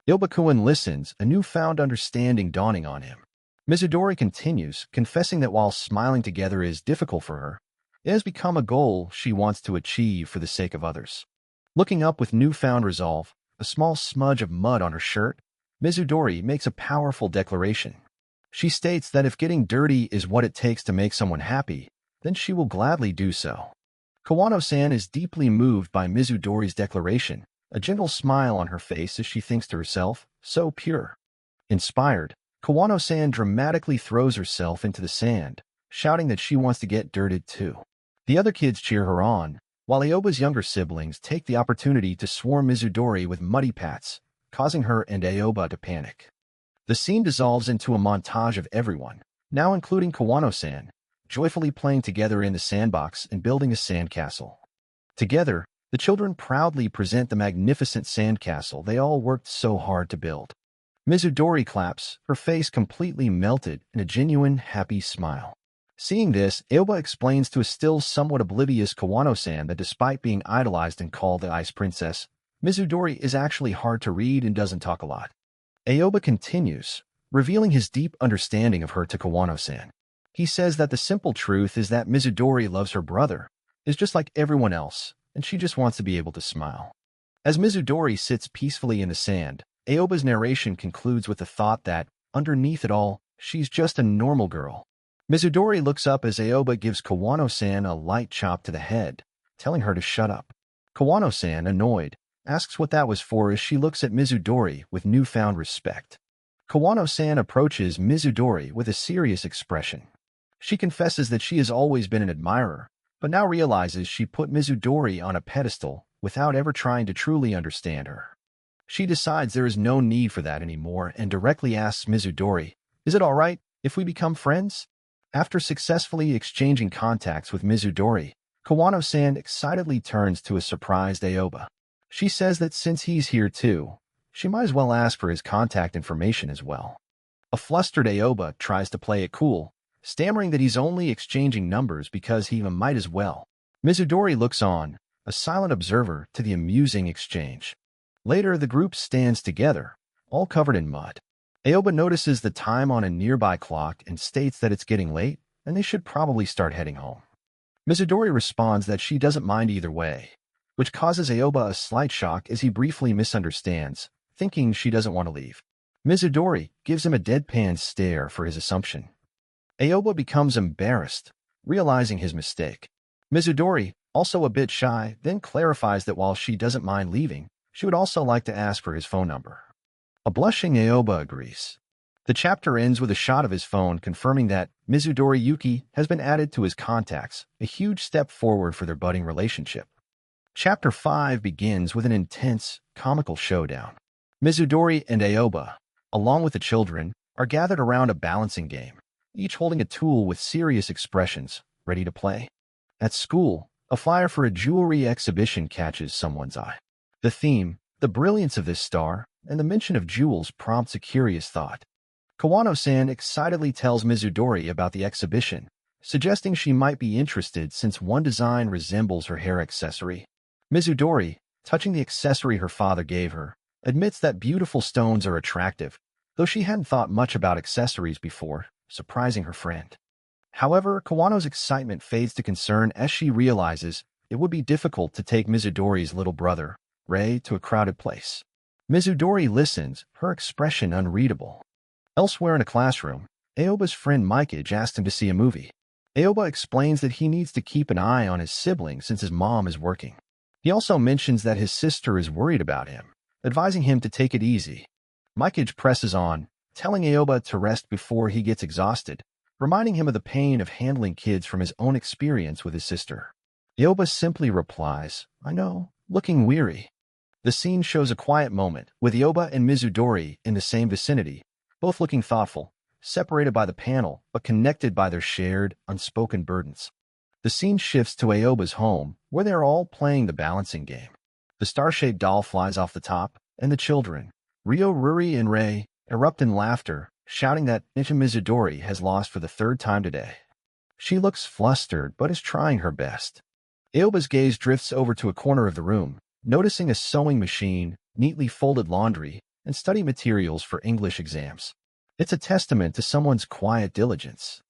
Yobakuan listens, a newfound understanding dawning on him. Mizudori continues, confessing that while smiling together is difficult for her, it has become a goal she wants to achieve for the sake of others. Looking up with newfound resolve, a small smudge of mud on her shirt, Mizudori makes a powerful declaration. She states that if getting dirty is what it takes to make someone happy, then she will gladly do so. Kawano-san is deeply moved by Mizudori's declaration, a gentle smile on her face as she thinks to herself, so pure. Inspired, Kawano-san dramatically throws herself into the sand, shouting that she wants to get dirted too. The other kids cheer her on, while Aoba's younger siblings take the opportunity to swarm Mizudori with muddy pats, causing her and Aoba to panic. The scene dissolves into a montage of everyone, now including Kawano-san, joyfully playing together in the sandbox and building a sandcastle. Together, the children proudly present the magnificent sandcastle they all worked so hard to build. Mizudori claps, her face completely melted in a genuine, happy smile. Seeing this, Aoba explains to a still somewhat oblivious Kawano-san that despite being idolized and called the Ice Princess, Mizudori is actually hard to read and doesn't talk a lot. Aoba continues, revealing his deep understanding of her to Kawano-san. He says that the simple truth is that Mizudori loves her brother, is just like everyone else, and she just wants to be able to smile. As Mizudori sits peacefully in the sand, Aoba's narration concludes with the thought that, underneath it all, she's just a normal girl. Mizudori looks up as Aoba gives Kawano-san a light chop to the head, telling her to shut up. Kawano-san, annoyed, asks what that was for as she looks at Mizudori with newfound respect. Kawano-san approaches Mizudori with a serious expression. She confesses that she has always been an admirer, but now realizes she put Mizudori on a pedestal without ever trying to truly understand her. She decides there is no need for that anymore and directly asks Mizudori, "Is it all right if we become friends?" After successfully exchanging contacts with Mizudori, Kawano-san excitedly turns to a surprised Aoba. She says that since he's here too, she might as well ask for his contact information as well. A flustered Aoba tries to play it cool, stammering that he's only exchanging numbers because he might as well. Mizudori looks on, a silent observer to the amusing exchange. Later, the group stands together, all covered in mud. Aoba notices the time on a nearby clock and states that it's getting late and they should probably start heading home. Mizudori responds that she doesn't mind either way, which causes Aoba a slight shock as he briefly misunderstands, thinking she doesn't want to leave. Mizudori gives him a deadpan stare for his assumption. Aoba becomes embarrassed, realizing his mistake. Mizudori, also a bit shy, then clarifies that while she doesn't mind leaving, she would also like to ask for his phone number. A blushing Aoba agrees. The chapter ends with a shot of his phone confirming that Mizudori Yuki has been added to his contacts, a huge step forward for their budding relationship. Chapter 5 begins with an intense, comical showdown. Mizudori and Aoba, along with the children, are gathered around a balancing game, each holding a tool with serious expressions, ready to play. At school, a flyer for a jewelry exhibition catches someone's eye. The theme, the brilliance of this star, and the mention of jewels prompts a curious thought. Kawano-san excitedly tells Mizudori about the exhibition, suggesting she might be interested since one design resembles her hair accessory. Mizudori, touching the accessory her father gave her, admits that beautiful stones are attractive, though she hadn't thought much about accessories before, surprising her friend. However, Kawano's excitement fades to concern as she realizes it would be difficult to take Mizudori's little brother, Rei, to a crowded place. Mizudori listens, her expression unreadable. Elsewhere in a classroom, Aoba's friend Mikage asks him to see a movie. Aoba explains that he needs to keep an eye on his sibling since his mom is working. He also mentions that his sister is worried about him, advising him to take it easy. Mikage presses on, telling Aoba to rest before he gets exhausted, reminding him of the pain of handling kids from his own experience with his sister. Aoba simply replies, "I know," looking weary. The scene shows a quiet moment, with Aoba and Mizudori in the same vicinity, both looking thoughtful, separated by the panel, but connected by their shared, unspoken burdens. The scene shifts to Aoba's home, where they are all playing the balancing game. The star-shaped doll flies off the top, and the children, Ryo, Ruri, and Rei, erupt in laughter, shouting that Mizudori has lost for the third time today. She looks flustered, but is trying her best. Aoba's gaze drifts over to a corner of the room, noticing a sewing machine, neatly folded laundry, and study materials for English exams. It's a testament to someone's quiet diligence.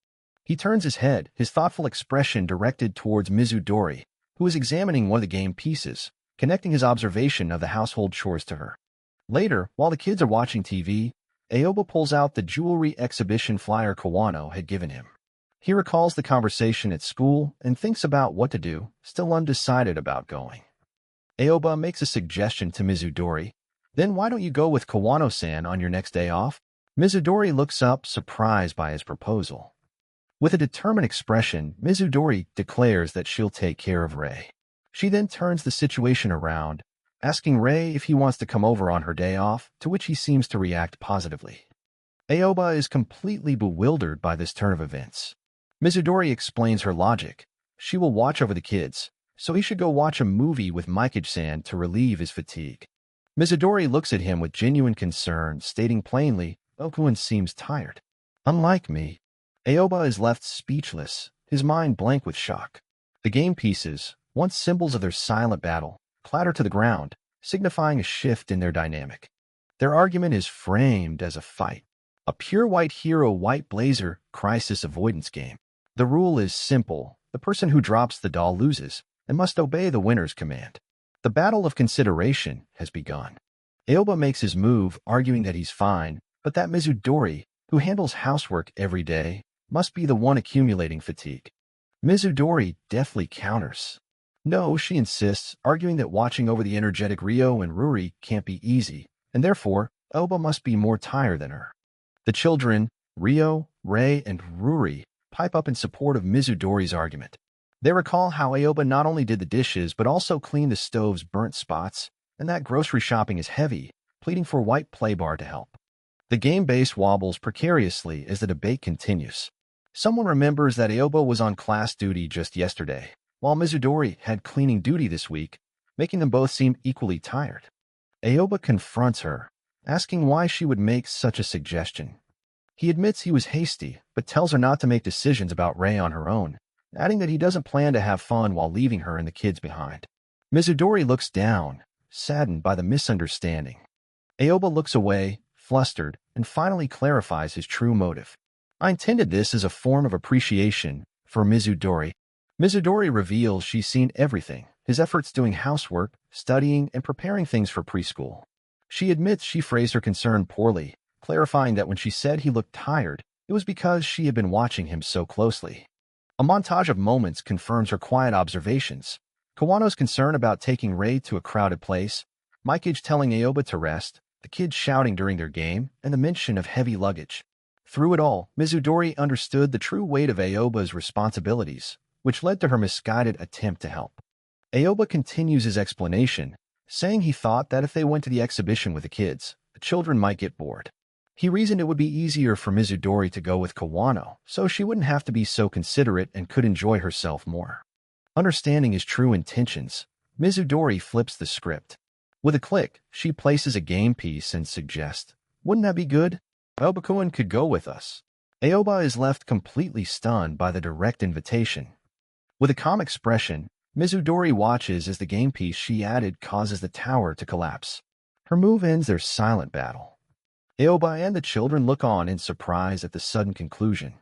He turns his head, his thoughtful expression directed towards Mizudori, who is examining one of the game pieces, connecting his observation of the household chores to her. Later, while the kids are watching TV, Aoba pulls out the jewelry exhibition flyer Kawano had given him. He recalls the conversation at school and thinks about what to do, still undecided about going. Aoba makes a suggestion to Mizudori. Then why don't you go with Kawano-san on your next day off? Mizudori looks up, surprised by his proposal. With a determined expression, Mizudori declares that she'll take care of Rei. She then turns the situation around, asking Rei if he wants to come over on her day off, to which he seems to react positively. Aoba is completely bewildered by this turn of events. Mizudori explains her logic. She will watch over the kids, so he should go watch a movie with Mikage-san to relieve his fatigue. Mizudori looks at him with genuine concern, stating plainly, Okuun seems tired. Unlike me. Aoba is left speechless, his mind blank with shock. The game pieces, once symbols of their silent battle, clatter to the ground, signifying a shift in their dynamic. Their argument is framed as a fight. A pure white hero white blazer crisis avoidance game. The rule is simple. The person who drops the doll loses and must obey the winner's command. The battle of consideration has begun. Aoba makes his move, arguing that he's fine, but that Mizudori, who handles housework every day, must be the one accumulating fatigue. Mizudori deftly counters. No, she insists, arguing that watching over the energetic Ryo and Ruri can't be easy, and therefore, Aoba must be more tired than her. The children, Ryo, Rei, and Ruri, pipe up in support of Mizudori's argument. They recall how Aoba not only did the dishes but also cleaned the stove's burnt spots, and that grocery shopping is heavy, pleading for White Playbar to help. The game base wobbles precariously as the debate continues. Someone remembers that Aoba was on class duty just yesterday, while Mizudori had cleaning duty this week, making them both seem equally tired. Aoba confronts her, asking why she would make such a suggestion. He admits he was hasty, but tells her not to make decisions about Rei on her own, adding that he doesn't plan to have fun while leaving her and the kids behind. Mizudori looks down, saddened by the misunderstanding. Aoba looks away, flustered, and finally clarifies his true motive. I intended this as a form of appreciation for Mizudori. Mizudori reveals she's seen everything, his efforts doing housework, studying, and preparing things for preschool. She admits she phrased her concern poorly, clarifying that when she said he looked tired, it was because she had been watching him so closely. A montage of moments confirms her quiet observations. Kawano's concern about taking Rei to a crowded place, Mikage telling Aoba to rest, the kids shouting during their game, and the mention of heavy luggage. Through it all, Mizudori understood the true weight of Aoba's responsibilities, which led to her misguided attempt to help. Aoba continues his explanation, saying he thought that if they went to the exhibition with the kids, the children might get bored. He reasoned it would be easier for Mizudori to go with Kawano, so she wouldn't have to be so considerate and could enjoy herself more. Understanding his true intentions, Mizudori flips the script. With a click, she places a game piece and suggests, wouldn't that be good? Aoba-kun could go with us. Aoba is left completely stunned by the direct invitation. With a calm expression, Mizudori watches as the game piece she added causes the tower to collapse. Her move ends their silent battle. Aoba and the children look on in surprise at the sudden conclusion.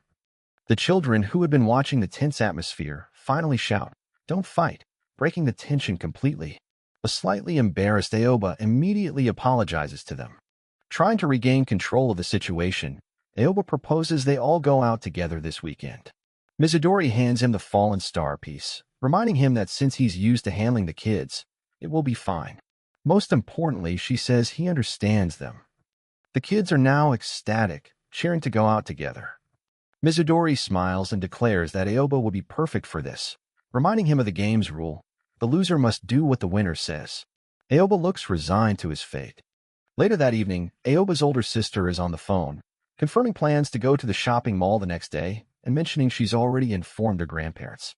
The children, who had been watching the tense atmosphere, finally shout, "Don't fight," breaking the tension completely. A slightly embarrassed Aoba immediately apologizes to them. Trying to regain control of the situation, Aoba proposes they all go out together this weekend. Mizudori hands him the fallen star piece, reminding him that since he's used to handling the kids, it will be fine. Most importantly, she says he understands them. The kids are now ecstatic, cheering to go out together. Mizudori smiles and declares that Aoba will be perfect for this, reminding him of the game's rule: the loser must do what the winner says. Aoba looks resigned to his fate. Later that evening, Aoba's older sister is on the phone, confirming plans to go to the shopping mall the next day and mentioning she's already informed her grandparents.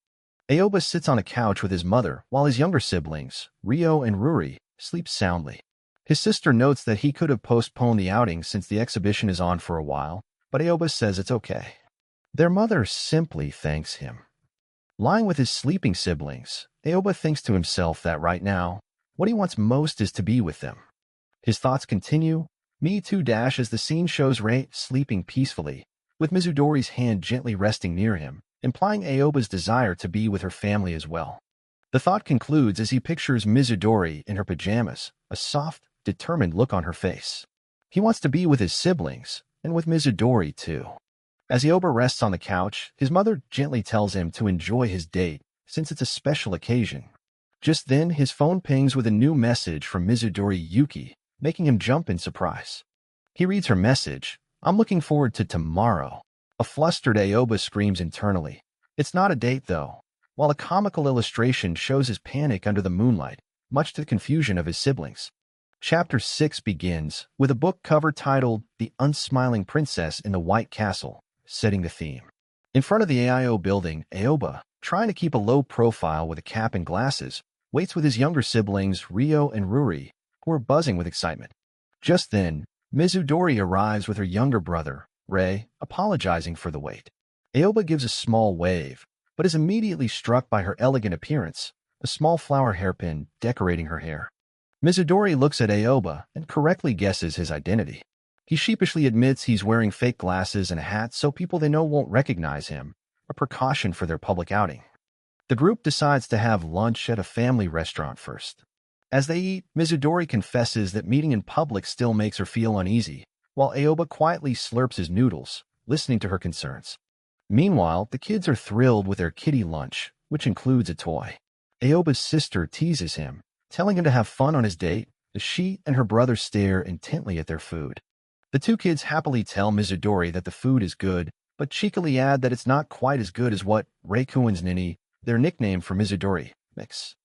Aoba sits on a couch with his mother while his younger siblings, Ryo and Ruri, sleep soundly. His sister notes that he could have postponed the outing since the exhibition is on for a while, but Aoba says it's okay. Their mother simply thanks him. Lying with his sleeping siblings, Aoba thinks to himself that right now, what he wants most is to be with them. His thoughts continue, Me Too dash as the scene shows Rei sleeping peacefully, with Mizudori's hand gently resting near him, implying Aoba's desire to be with her family as well. The thought concludes as he pictures Mizudori in her pajamas, a soft, determined look on her face. He wants to be with his siblings, and with Mizudori too. As Aoba rests on the couch, his mother gently tells him to enjoy his date, since it's a special occasion. Just then, his phone pings with a new message from Mizudori Yuki, making him jump in surprise. He reads her message, "I'm looking forward to tomorrow." A flustered Aoba screams internally. It's not a date, though, while a comical illustration shows his panic under the moonlight, much to the confusion of his siblings. Chapter 6 begins with a book cover titled The Unsmiling Princess in the White Castle, setting the theme. In front of the AIO building, Aoba, trying to keep a low profile with a cap and glasses, waits with his younger siblings Rio and Ruri, who are buzzing with excitement. Just then, Mizudori arrives with her younger brother, Rei, apologizing for the wait. Aoba gives a small wave, but is immediately struck by her elegant appearance, a small flower hairpin decorating her hair. Mizudori looks at Aoba and correctly guesses his identity. He sheepishly admits he's wearing fake glasses and a hat so people they know won't recognize him, a precaution for their public outing. The group decides to have lunch at a family restaurant first. As they eat, Mizudori confesses that meeting in public still makes her feel uneasy, while Aoba quietly slurps his noodles, listening to her concerns. Meanwhile, the kids are thrilled with their kiddie lunch, which includes a toy. Aoba's sister teases him, telling him to have fun on his date, as she and her brother stare intently at their food. The two kids happily tell Mizudori that the food is good, but cheekily add that it's not quite as good as what Reikuin's Nini, their nickname for Mizudori, makes.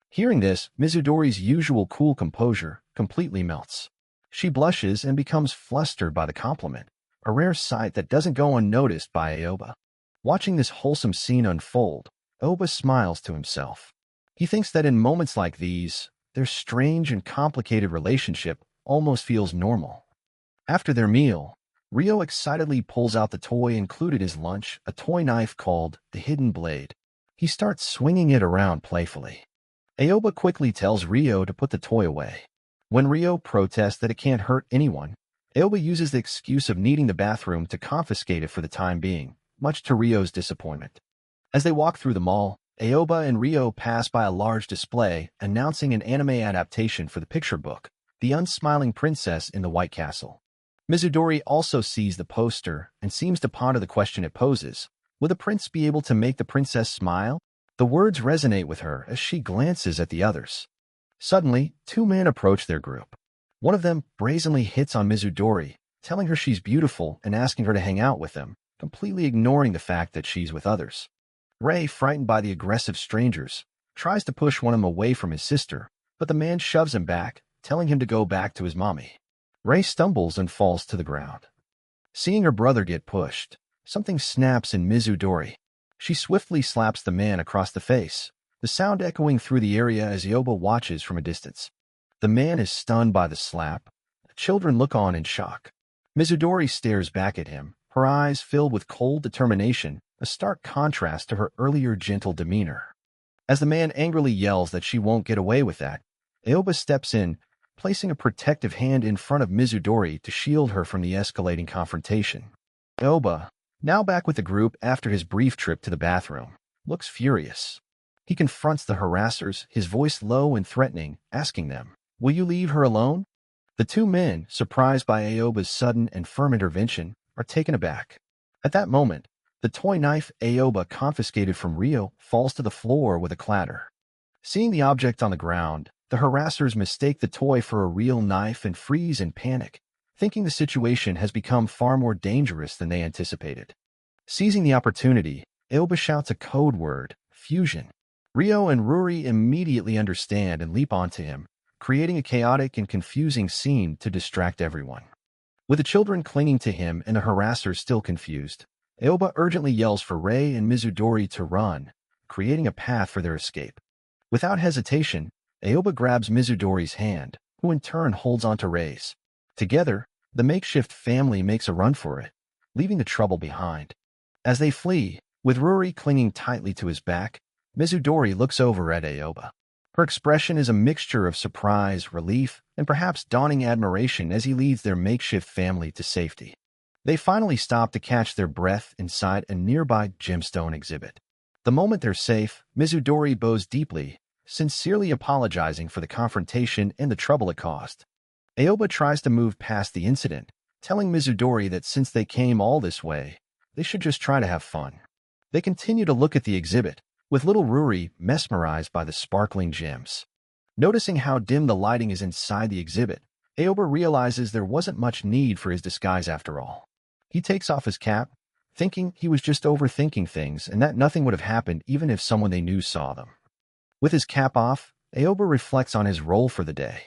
Hearing this, Mizudori's usual cool composure completely melts. She blushes and becomes flustered by the compliment, a rare sight that doesn't go unnoticed by Aoba. Watching this wholesome scene unfold, Aoba smiles to himself. He thinks that in moments like these, their strange and complicated relationship almost feels normal. After their meal, Rio excitedly pulls out the toy included in his lunch, a toy knife called the Hidden Blade. He starts swinging it around playfully. Aoba quickly tells Rio to put the toy away. When Rio protests that it can't hurt anyone, Aoba uses the excuse of needing the bathroom to confiscate it for the time being, much to Rio's disappointment. As they walk through the mall, Aoba and Rio pass by a large display announcing an anime adaptation for the picture book, The Unsmiling Princess in the White Castle. Mizudori also sees the poster and seems to ponder the question it poses. Will the prince be able to make the princess smile? The words resonate with her as she glances at the others. Suddenly, two men approach their group. One of them brazenly hits on Mizudori, telling her she's beautiful and asking her to hang out with them, completely ignoring the fact that she's with others. Rei, frightened by the aggressive strangers, tries to push one of them away from his sister, but the man shoves him back, telling him to go back to his mommy. Rei stumbles and falls to the ground. Seeing her brother get pushed, something snaps in Mizudori. She swiftly slaps the man across the face, the sound echoing through the area as Aoba watches from a distance. The man is stunned by the slap. The children look on in shock. Mizudori stares back at him, her eyes filled with cold determination, a stark contrast to her earlier gentle demeanor. As the man angrily yells that she won't get away with that, Aoba steps in, placing a protective hand in front of Mizudori to shield her from the escalating confrontation. Aoba, now back with the group after his brief trip to the bathroom, looks furious. He confronts the harassers, his voice low and threatening, asking them, "Will you leave her alone?" The two men, surprised by Aoba's sudden and firm intervention, are taken aback. At that moment, the toy knife Aoba confiscated from Rio falls to the floor with a clatter. Seeing the object on the ground, the harassers mistake the toy for a real knife and freeze in panic, thinking the situation has become far more dangerous than they anticipated. Seizing the opportunity, Aoba shouts a code word, fusion. Rio and Ruri immediately understand and leap onto him, creating a chaotic and confusing scene to distract everyone. With the children clinging to him and the harassers still confused, Aoba urgently yells for Rei and Mizudori to run, creating a path for their escape. Without hesitation, Aoba grabs Mizudori's hand, who in turn holds onto Rei's. Together, the makeshift family makes a run for it, leaving the trouble behind. As they flee, with Ruri clinging tightly to his back, Mizudori looks over at Aoba. Her expression is a mixture of surprise, relief, and perhaps dawning admiration as he leads their makeshift family to safety. They finally stop to catch their breath inside a nearby gemstone exhibit. The moment they're safe, Mizudori bows deeply, sincerely apologizing for the confrontation and the trouble it caused. Aoba tries to move past the incident, telling Mizudori that since they came all this way, They should just try to have fun. They continue to look at the exhibit, with little Ruri mesmerized by the sparkling gems. Noticing how dim the lighting is inside the exhibit, Aoba realizes there wasn't much need for his disguise after all. He takes off his cap, thinking he was just overthinking things and that nothing would have happened even if someone they knew saw them. With his cap off, Aoba reflects on his role for the day.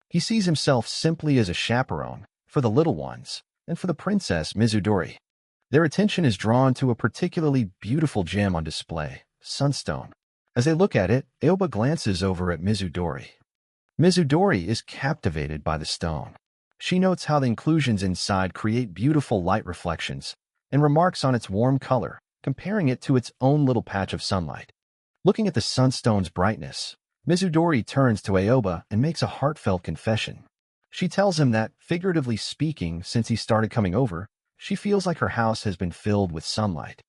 He sees himself simply as a chaperone for the little ones and for the princess Mizudori. Their attention is drawn to a particularly beautiful gem on display, Sunstone. As they look at it, Aoba glances over at Mizudori. Mizudori is captivated by the stone. She notes how the inclusions inside create beautiful light reflections and remarks on its warm color, comparing it to its own little patch of sunlight. Looking at the sunstone's brightness, Mizudori turns to Aoba and makes a heartfelt confession. She tells him that, figuratively speaking, since he started coming over, she feels like her house has been filled with sunlight.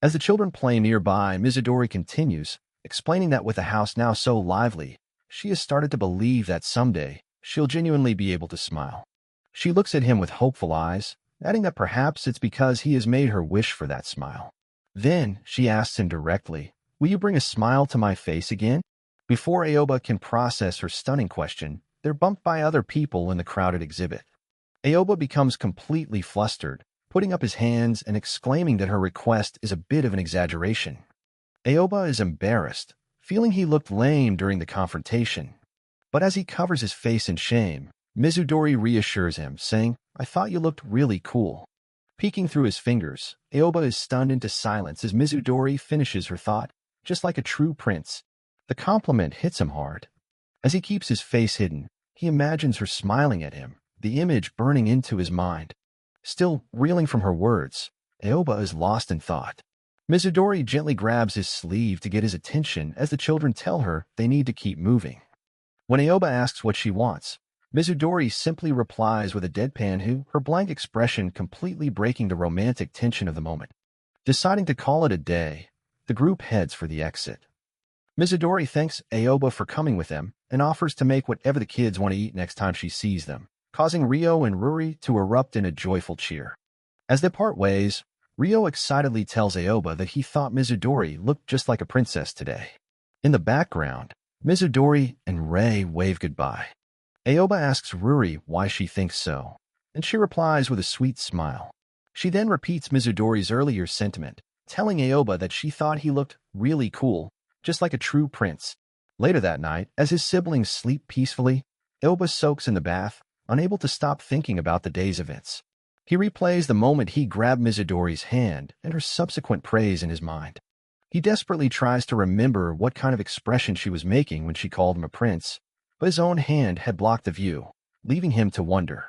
As the children play nearby, Mizudori continues, explaining that with the house now so lively, she has started to believe that someday she'll genuinely be able to smile. She looks at him with hopeful eyes, adding that perhaps it's because he has made her wish for that smile. Then she asks him directly, "Will you bring a smile to my face again?" Before Aoba can process her stunning question, they're bumped by other people in the crowded exhibit. Aoba becomes completely flustered, putting up his hands and exclaiming that her request is a bit of an exaggeration. Aoba is embarrassed, feeling he looked lame during the confrontation. But as he covers his face in shame, Mizudori reassures him, saying, "I thought you looked really cool." Peeking through his fingers, Aoba is stunned into silence as Mizudori finishes her thought, "Just like a true prince." The compliment hits him hard. As he keeps his face hidden, he imagines her smiling at him, the image burning into his mind. Still reeling from her words, Aoba is lost in thought. Mizudori gently grabs his sleeve to get his attention as the children tell her they need to keep moving. When Aoba asks what she wants, Mizudori simply replies with a deadpan, her blank expression completely breaking the romantic tension of the moment. Deciding to call it a day, the group heads for the exit. Mizudori thanks Aoba for coming with them and offers to make whatever the kids want to eat next time she sees them, causing Rio and Ruri to erupt in a joyful cheer. As they part ways, Rio excitedly tells Aoba that he thought Mizudori looked just like a princess today. In the background, Mizudori and Rei wave goodbye. Aoba asks Ruri why she thinks so, and she replies with a sweet smile. She then repeats Mizudori's earlier sentiment, telling Aoba that she thought he looked really cool, just like a true prince. Later that night, as his siblings sleep peacefully, Aoba soaks in the bath, unable to stop thinking about the day's events. He replays the moment he grabbed Mizudori's hand and her subsequent praise in his mind. He desperately tries to remember what kind of expression she was making when she called him a prince, but his own hand had blocked the view, leaving him to wonder.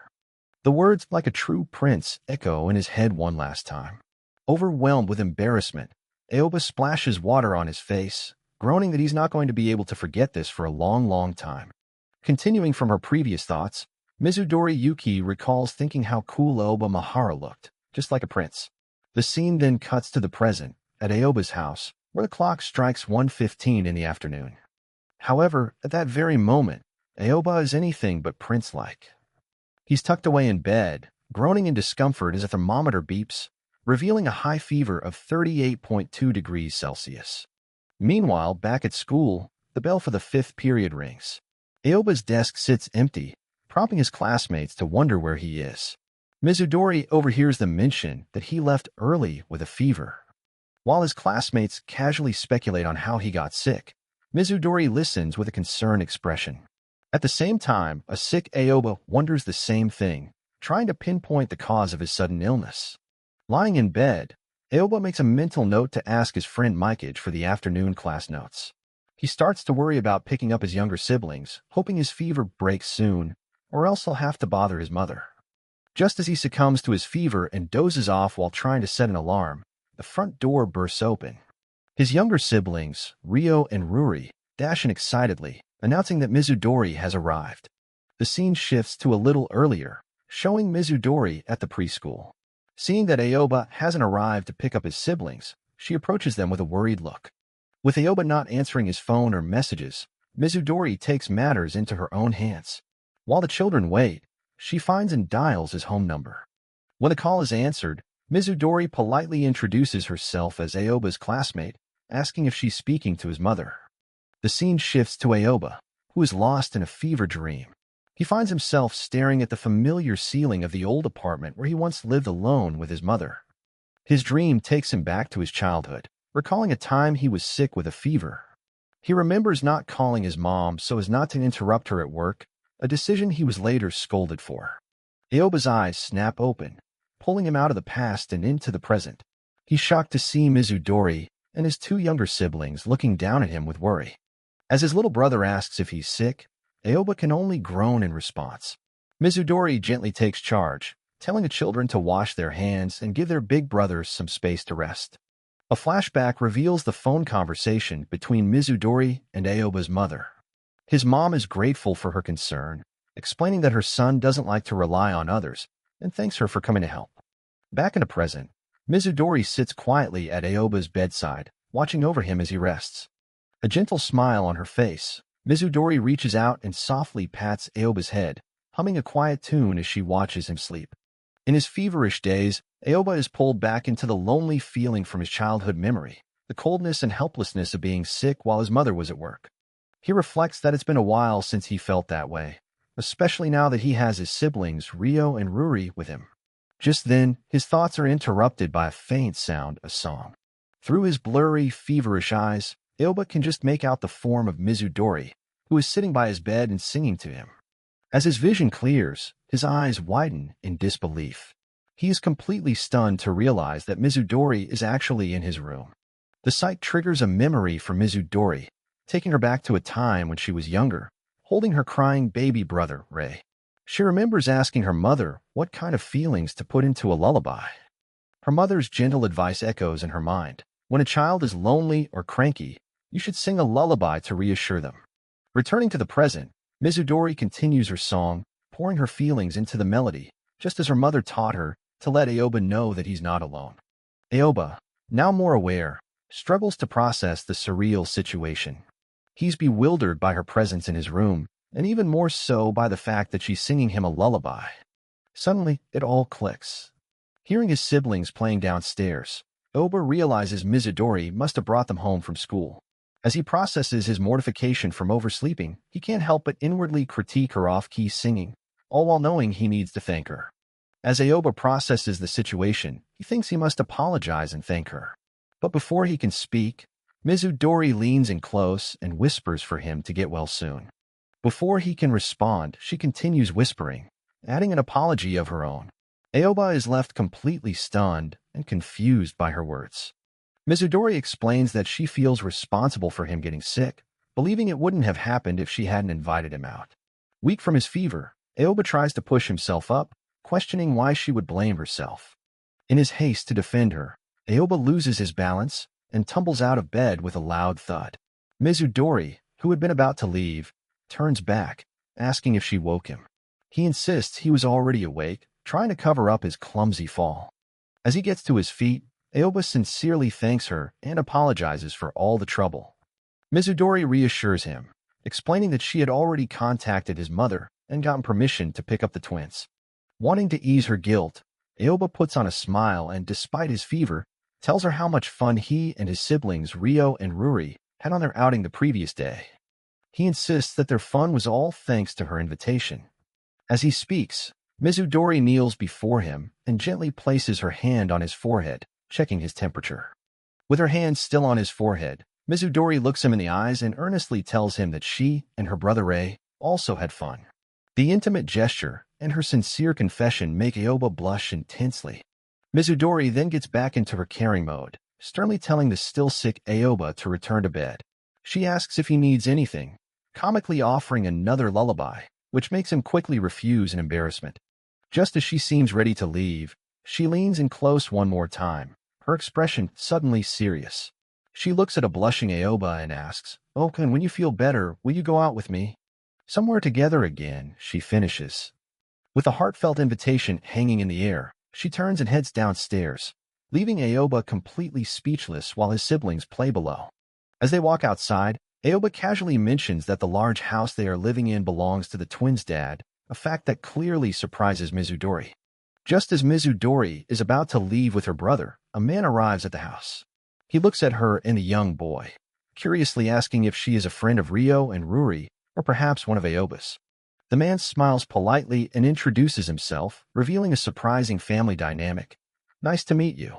The words "like a true prince" echo in his head one last time. Overwhelmed with embarrassment, Aoba splashes water on his face, groaning that he's not going to be able to forget this for a long, long time. Continuing from her previous thoughts, Mizudori Yuki recalls thinking how cool Aoba Mahara looked, just like a prince. The scene then cuts to the present, at Aoba's house, where the clock strikes 1:15 in the afternoon. However, at that very moment, Aoba is anything but prince-like. He's tucked away in bed, groaning in discomfort as a thermometer beeps, revealing a high fever of 38.2 degrees Celsius. Meanwhile, back at school, the bell for the 5th period rings. Aoba's desk sits empty, prompting his classmates to wonder where he is. Mizudori overhears them mention that he left early with a fever. While his classmates casually speculate on how he got sick, Mizudori listens with a concerned expression. At the same time, a sick Aoba wonders the same thing, trying to pinpoint the cause of his sudden illness. Lying in bed, Aoba makes a mental note to ask his friend Mikage for the afternoon class notes. He starts to worry about picking up his younger siblings, hoping his fever breaks soon, or else he'll have to bother his mother. Just as he succumbs to his fever and dozes off while trying to set an alarm, the front door bursts open. His younger siblings, Rio and Ruri, dash in excitedly, announcing that Mizudori has arrived. The scene shifts to a little earlier, showing Mizudori at the preschool. Seeing that Aoba hasn't arrived to pick up his siblings, she approaches them with a worried look. With Aoba not answering his phone or messages, Mizudori takes matters into her own hands. While the children wait, she finds and dials his home number. When the call is answered, Mizudori politely introduces herself as Aoba's classmate, asking if she's speaking to his mother. The scene shifts to Aoba, who is lost in a fever dream. He finds himself staring at the familiar ceiling of the old apartment where he once lived alone with his mother. His dream takes him back to his childhood, recalling a time he was sick with a fever. He remembers not calling his mom so as not to interrupt her at work, a decision he was later scolded for. Aoba's eyes snap open, pulling him out of the past and into the present. He's shocked to see Mizudori and his two younger siblings looking down at him with worry. As his little brother asks if he's sick, Aoba can only groan in response. Mizudori gently takes charge, telling the children to wash their hands and give their big brothers some space to rest. A flashback reveals the phone conversation between Mizudori and Aoba's mother. His mom is grateful for her concern, explaining that her son doesn't like to rely on others, and thanks her for coming to help. Back in the present, Mizudori sits quietly at Aoba's bedside, watching over him as he rests. A gentle smile on her face, Mizudori reaches out and softly pats Aoba's head, humming a quiet tune as she watches him sleep. In his feverish days, Aoba is pulled back into the lonely feeling from his childhood memory, the coldness and helplessness of being sick while his mother was at work. He reflects that it's been a while since he felt that way, especially now that he has his siblings Rio and Ruri with him. Just then, his thoughts are interrupted by a faint sound, a song. Through his blurry, feverish eyes, Aoba can just make out the form of Mizudori, who is sitting by his bed and singing to him. As his vision clears, his eyes widen in disbelief. He is completely stunned to realize that Mizudori is actually in his room. The sight triggers a memory for Mizudori, taking her back to a time when she was younger, holding her crying baby brother, Rei. She remembers asking her mother what kind of feelings to put into a lullaby. Her mother's gentle advice echoes in her mind. When a child is lonely or cranky, you should sing a lullaby to reassure them. Returning to the present, Mizudori continues her song, pouring her feelings into the melody, just as her mother taught her to let Aoba know that he's not alone. Aoba, now more aware, struggles to process the surreal situation. He's bewildered by her presence in his room, and even more so by the fact that she's singing him a lullaby. Suddenly, it all clicks. Hearing his siblings playing downstairs, Aoba realizes Mizudori must have brought them home from school. As he processes his mortification from oversleeping, he can't help but inwardly critique her off-key singing, all while knowing he needs to thank her. As Aoba processes the situation, he thinks he must apologize and thank her. But before he can speak, Mizudori leans in close and whispers for him to get well soon. Before he can respond, she continues whispering, adding an apology of her own. Aoba is left completely stunned and confused by her words. Mizudori explains that she feels responsible for him getting sick, believing it wouldn't have happened if she hadn't invited him out. Weak from his fever, Aoba tries to push himself up, questioning why she would blame herself. In his haste to defend her, Aoba loses his balance and tumbles out of bed with a loud thud. Mizudori, who had been about to leave, turns back, asking if she woke him. He insists he was already awake, trying to cover up his clumsy fall. As he gets to his feet, Aoba sincerely thanks her and apologizes for all the trouble. Mizudori reassures him, explaining that she had already contacted his mother and gotten permission to pick up the twins. Wanting to ease her guilt, Aoba puts on a smile and, despite his fever, tells her how much fun he and his siblings Rio and Ruri had on their outing the previous day. He insists that their fun was all thanks to her invitation. As he speaks, Mizudori kneels before him and gently places her hand on his forehead, checking his temperature. With her hand still on his forehead, Mizudori looks him in the eyes and earnestly tells him that she and her brother Rei also had fun. The intimate gesture and her sincere confession make Aoba blush intensely. Mizudori then gets back into her caring mode, sternly telling the still sick Aoba to return to bed. She asks if he needs anything, comically offering another lullaby, which makes him quickly refuse in embarrassment. Just as she seems ready to leave, she leans in close one more time, her expression suddenly serious. She looks at a blushing Aoba and asks, "Oka, when you feel better, will you go out with me?" "Somewhere together again," she finishes. With a heartfelt invitation hanging in the air, she turns and heads downstairs, leaving Aoba completely speechless while his siblings play below. As they walk outside, Aoba casually mentions that the large house they are living in belongs to the twins' dad, a fact that clearly surprises Mizudori. Just as Mizudori is about to leave with her brother, a man arrives at the house. He looks at her and the young boy, curiously asking if she is a friend of Rio and Ruri, or perhaps one of Aoba's. The man smiles politely and introduces himself, revealing a surprising family dynamic. Nice to meet you.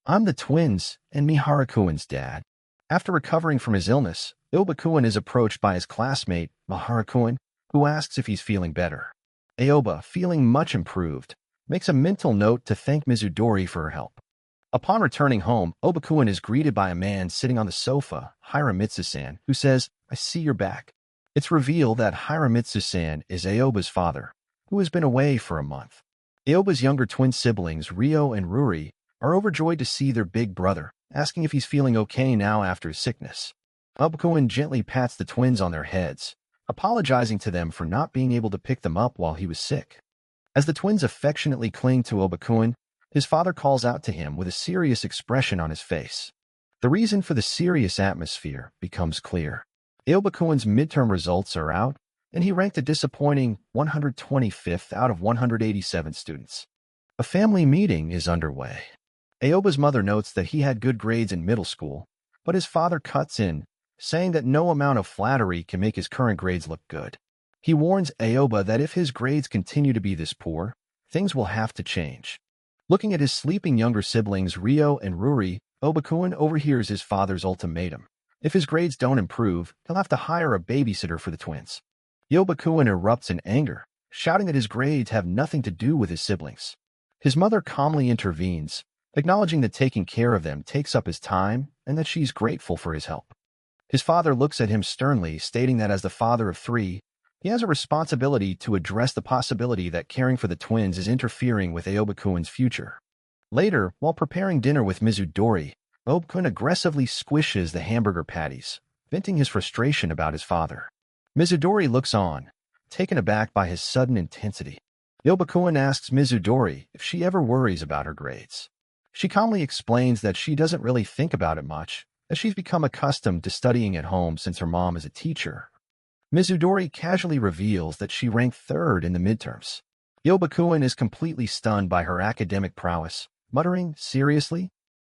I'm the twins and Miharukuin's dad. After recovering from his illness, Aoba-kun is approached by his classmate, Miharukuin, who asks if he's feeling better. Aoba, feeling much improved, makes a mental note to thank Mizudori for her help. Upon returning home, Obakun is greeted by a man sitting on the sofa, Hiramitsu-san, who says, I see you're back. It's revealed that Hiramitsu-san is Aoba's father, who has been away for a month. Aoba's younger twin siblings, Rio and Ruri, are overjoyed to see their big brother, asking if he's feeling okay now after his sickness. Obakun gently pats the twins on their heads, apologizing to them for not being able to pick them up while he was sick. As the twins affectionately cling to Obakun, his father calls out to him with a serious expression on his face. The reason for the serious atmosphere becomes clear. Aobakun's midterm results are out, and he ranked a disappointing 125th out of 187 students. A family meeting is underway. Aoba's mother notes that he had good grades in middle school, but his father cuts in, saying that no amount of flattery can make his current grades look good. He warns Aoba that if his grades continue to be this poor, things will have to change. Looking at his sleeping younger siblings Rio and Ruri, Obakun overhears his father's ultimatum. If his grades don't improve, he'll have to hire a babysitter for the twins. Obakun erupts in anger, shouting that his grades have nothing to do with his siblings. His mother calmly intervenes, acknowledging that taking care of them takes up his time and that she's grateful for his help. His father looks at him sternly, stating that as the father of three, he has a responsibility to address the possibility that caring for the twins is interfering with Aobakun's future. Later, while preparing dinner with Mizudori, Obakun aggressively squishes the hamburger patties, venting his frustration about his father. Mizudori looks on, taken aback by his sudden intensity. Obakun asks Mizudori if she ever worries about her grades. She calmly explains that she doesn't really think about it much, as she's become accustomed to studying at home since her mom is a teacher. Mizudori casually reveals that she ranked third in the midterms. Obakun is completely stunned by her academic prowess, muttering, seriously?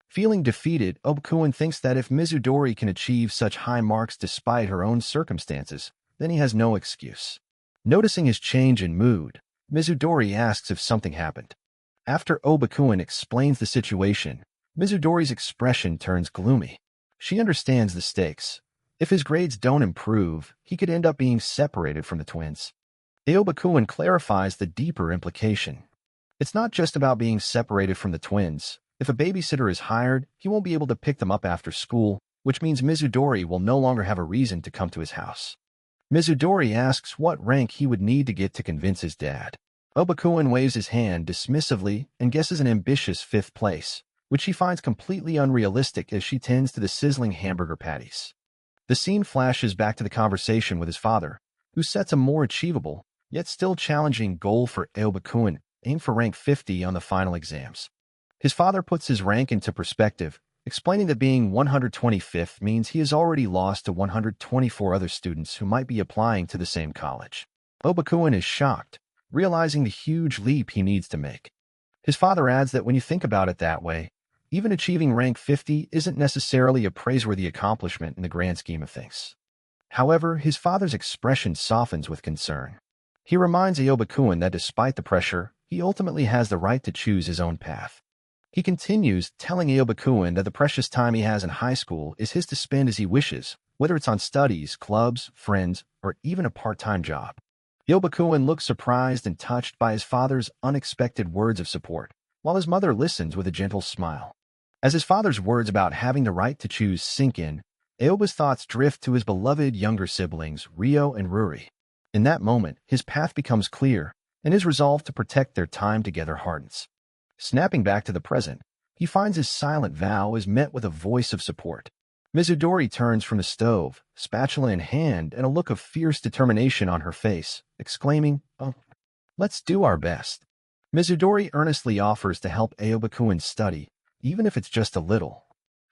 Feeling defeated, Obakun thinks that if Mizudori can achieve such high marks despite her own circumstances, then he has no excuse. Noticing his change in mood, Mizudori asks if something happened. After Obakun explains the situation, Mizudori's expression turns gloomy. She understands the stakes. If his grades don't improve, he could end up being separated from the twins. Obakun clarifies the deeper implication. It's not just about being separated from the twins. If a babysitter is hired, he won't be able to pick them up after school, which means Mizudori will no longer have a reason to come to his house. Mizudori asks what rank he would need to get to convince his dad. Obakun waves his hand dismissively and guesses an ambitious 5th place, which she finds completely unrealistic as she tends to the sizzling hamburger patties. The scene flashes back to the conversation with his father, who sets a more achievable, yet still challenging goal for Obakun, aim for rank 50 on the final exams. His father puts his rank into perspective, explaining that being 125th means he has already lost to 124 other students who might be applying to the same college. Obakun is shocked, realizing the huge leap he needs to make. His father adds that when you think about it that way, even achieving rank 50 isn't necessarily a praiseworthy accomplishment in the grand scheme of things. However, his father's expression softens with concern. He reminds Obakun that despite the pressure, he ultimately has the right to choose his own path. He continues, telling Obakun that the precious time he has in high school is his to spend as he wishes, whether it's on studies, clubs, friends, or even a part-time job. Obakun looks surprised and touched by his father's unexpected words of support, while his mother listens with a gentle smile. As his father's words about having the right to choose sink in, Aoba's thoughts drift to his beloved younger siblings, Rio and Ruri. In that moment, his path becomes clear, and his resolve to protect their time together hardens. Snapping back to the present, he finds his silent vow is met with a voice of support. Mizudori turns from the stove, spatula in hand and a look of fierce determination on her face, exclaiming, "Oh, let's do our best." Mizudori earnestly offers to help Obakun study, even if it's just a little.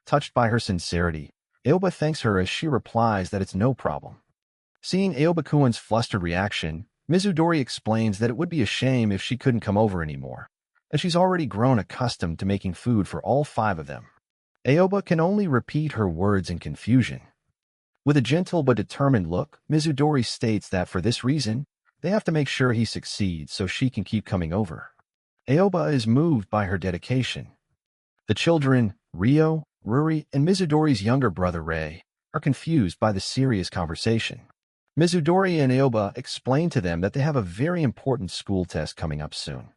Touched by her sincerity, Aoba thanks her as she replies that it's no problem. Seeing Aobakun's flustered reaction, Mizudori explains that it would be a shame if she couldn't come over anymore, and she's already grown accustomed to making food for all 5 of them. Aoba can only repeat her words in confusion. With a gentle but determined look, Mizudori states that for this reason, they have to make sure he succeeds so she can keep coming over. Aoba is moved by her dedication. The children, Ryo, Ruri, and Mizudori's younger brother Rei, are confused by the serious conversation. Mizudori and Aoba explain to them that they have a very important school test coming up soon.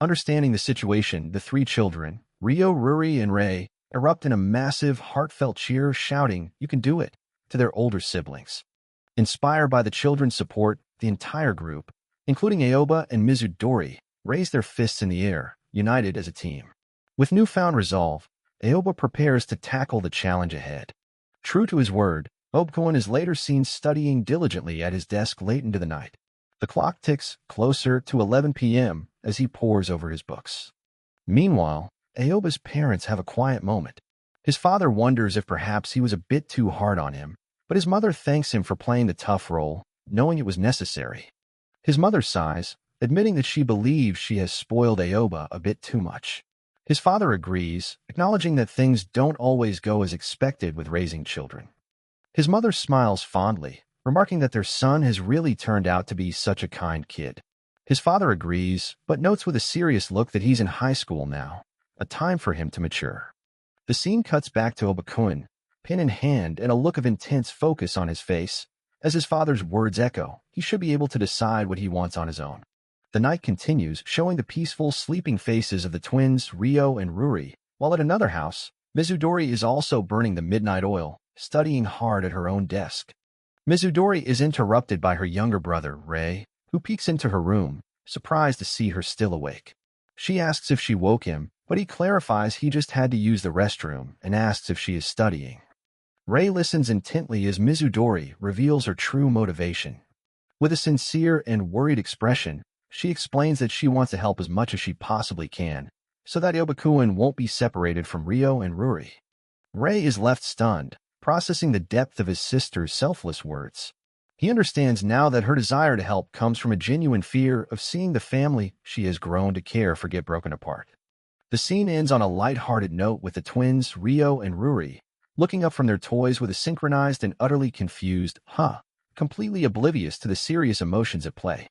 Understanding the situation, the 3 children, Ryo, Ruri, and Rei, erupt in a massive, heartfelt cheer, shouting, "You can do it," to their older siblings. Inspired by the children's support, the entire group, including Aoba and Mizudori, raise their fists in the air, united as a team. With newfound resolve, Aoba prepares to tackle the challenge ahead. True to his word, Obkuin is later seen studying diligently at his desk late into the night. The clock ticks closer to 11 p.m. as he pores over his books. Meanwhile, Aoba's parents have a quiet moment. His father wonders if perhaps he was a bit too hard on him, but his mother thanks him for playing the tough role, knowing it was necessary. His mother sighs, admitting that she believes she has spoiled Aoba a bit too much. His father agrees, acknowledging that things don't always go as expected with raising children. His mother smiles fondly, remarking that their son has really turned out to be such a kind kid. His father agrees, but notes with a serious look that he's in high school now, a time for him to mature. The scene cuts back to Obkuin, pen in hand and a look of intense focus on his face. As his father's words echo, he should be able to decide what he wants on his own. The night continues, showing the peaceful, sleeping faces of the twins, Ryo and Ruri, while at another house, Mizudori is also burning the midnight oil, studying hard at her own desk. Mizudori is interrupted by her younger brother, Rei, who peeks into her room, surprised to see her still awake. She asks if she woke him, but he clarifies he just had to use the restroom and asks if she is studying. Rei listens intently as Mizudori reveals her true motivation. With a sincere and worried expression, she explains that she wants to help as much as she possibly can, so that Obkuin won't be separated from Ryo and Ruri. Rei is left stunned, processing the depth of his sister's selfless words. He understands now that her desire to help comes from a genuine fear of seeing the family she has grown to care for get broken apart. The scene ends on a light-hearted note with the twins, Ryo and Ruri, looking up from their toys with a synchronized and utterly confused, completely oblivious to the serious emotions at play.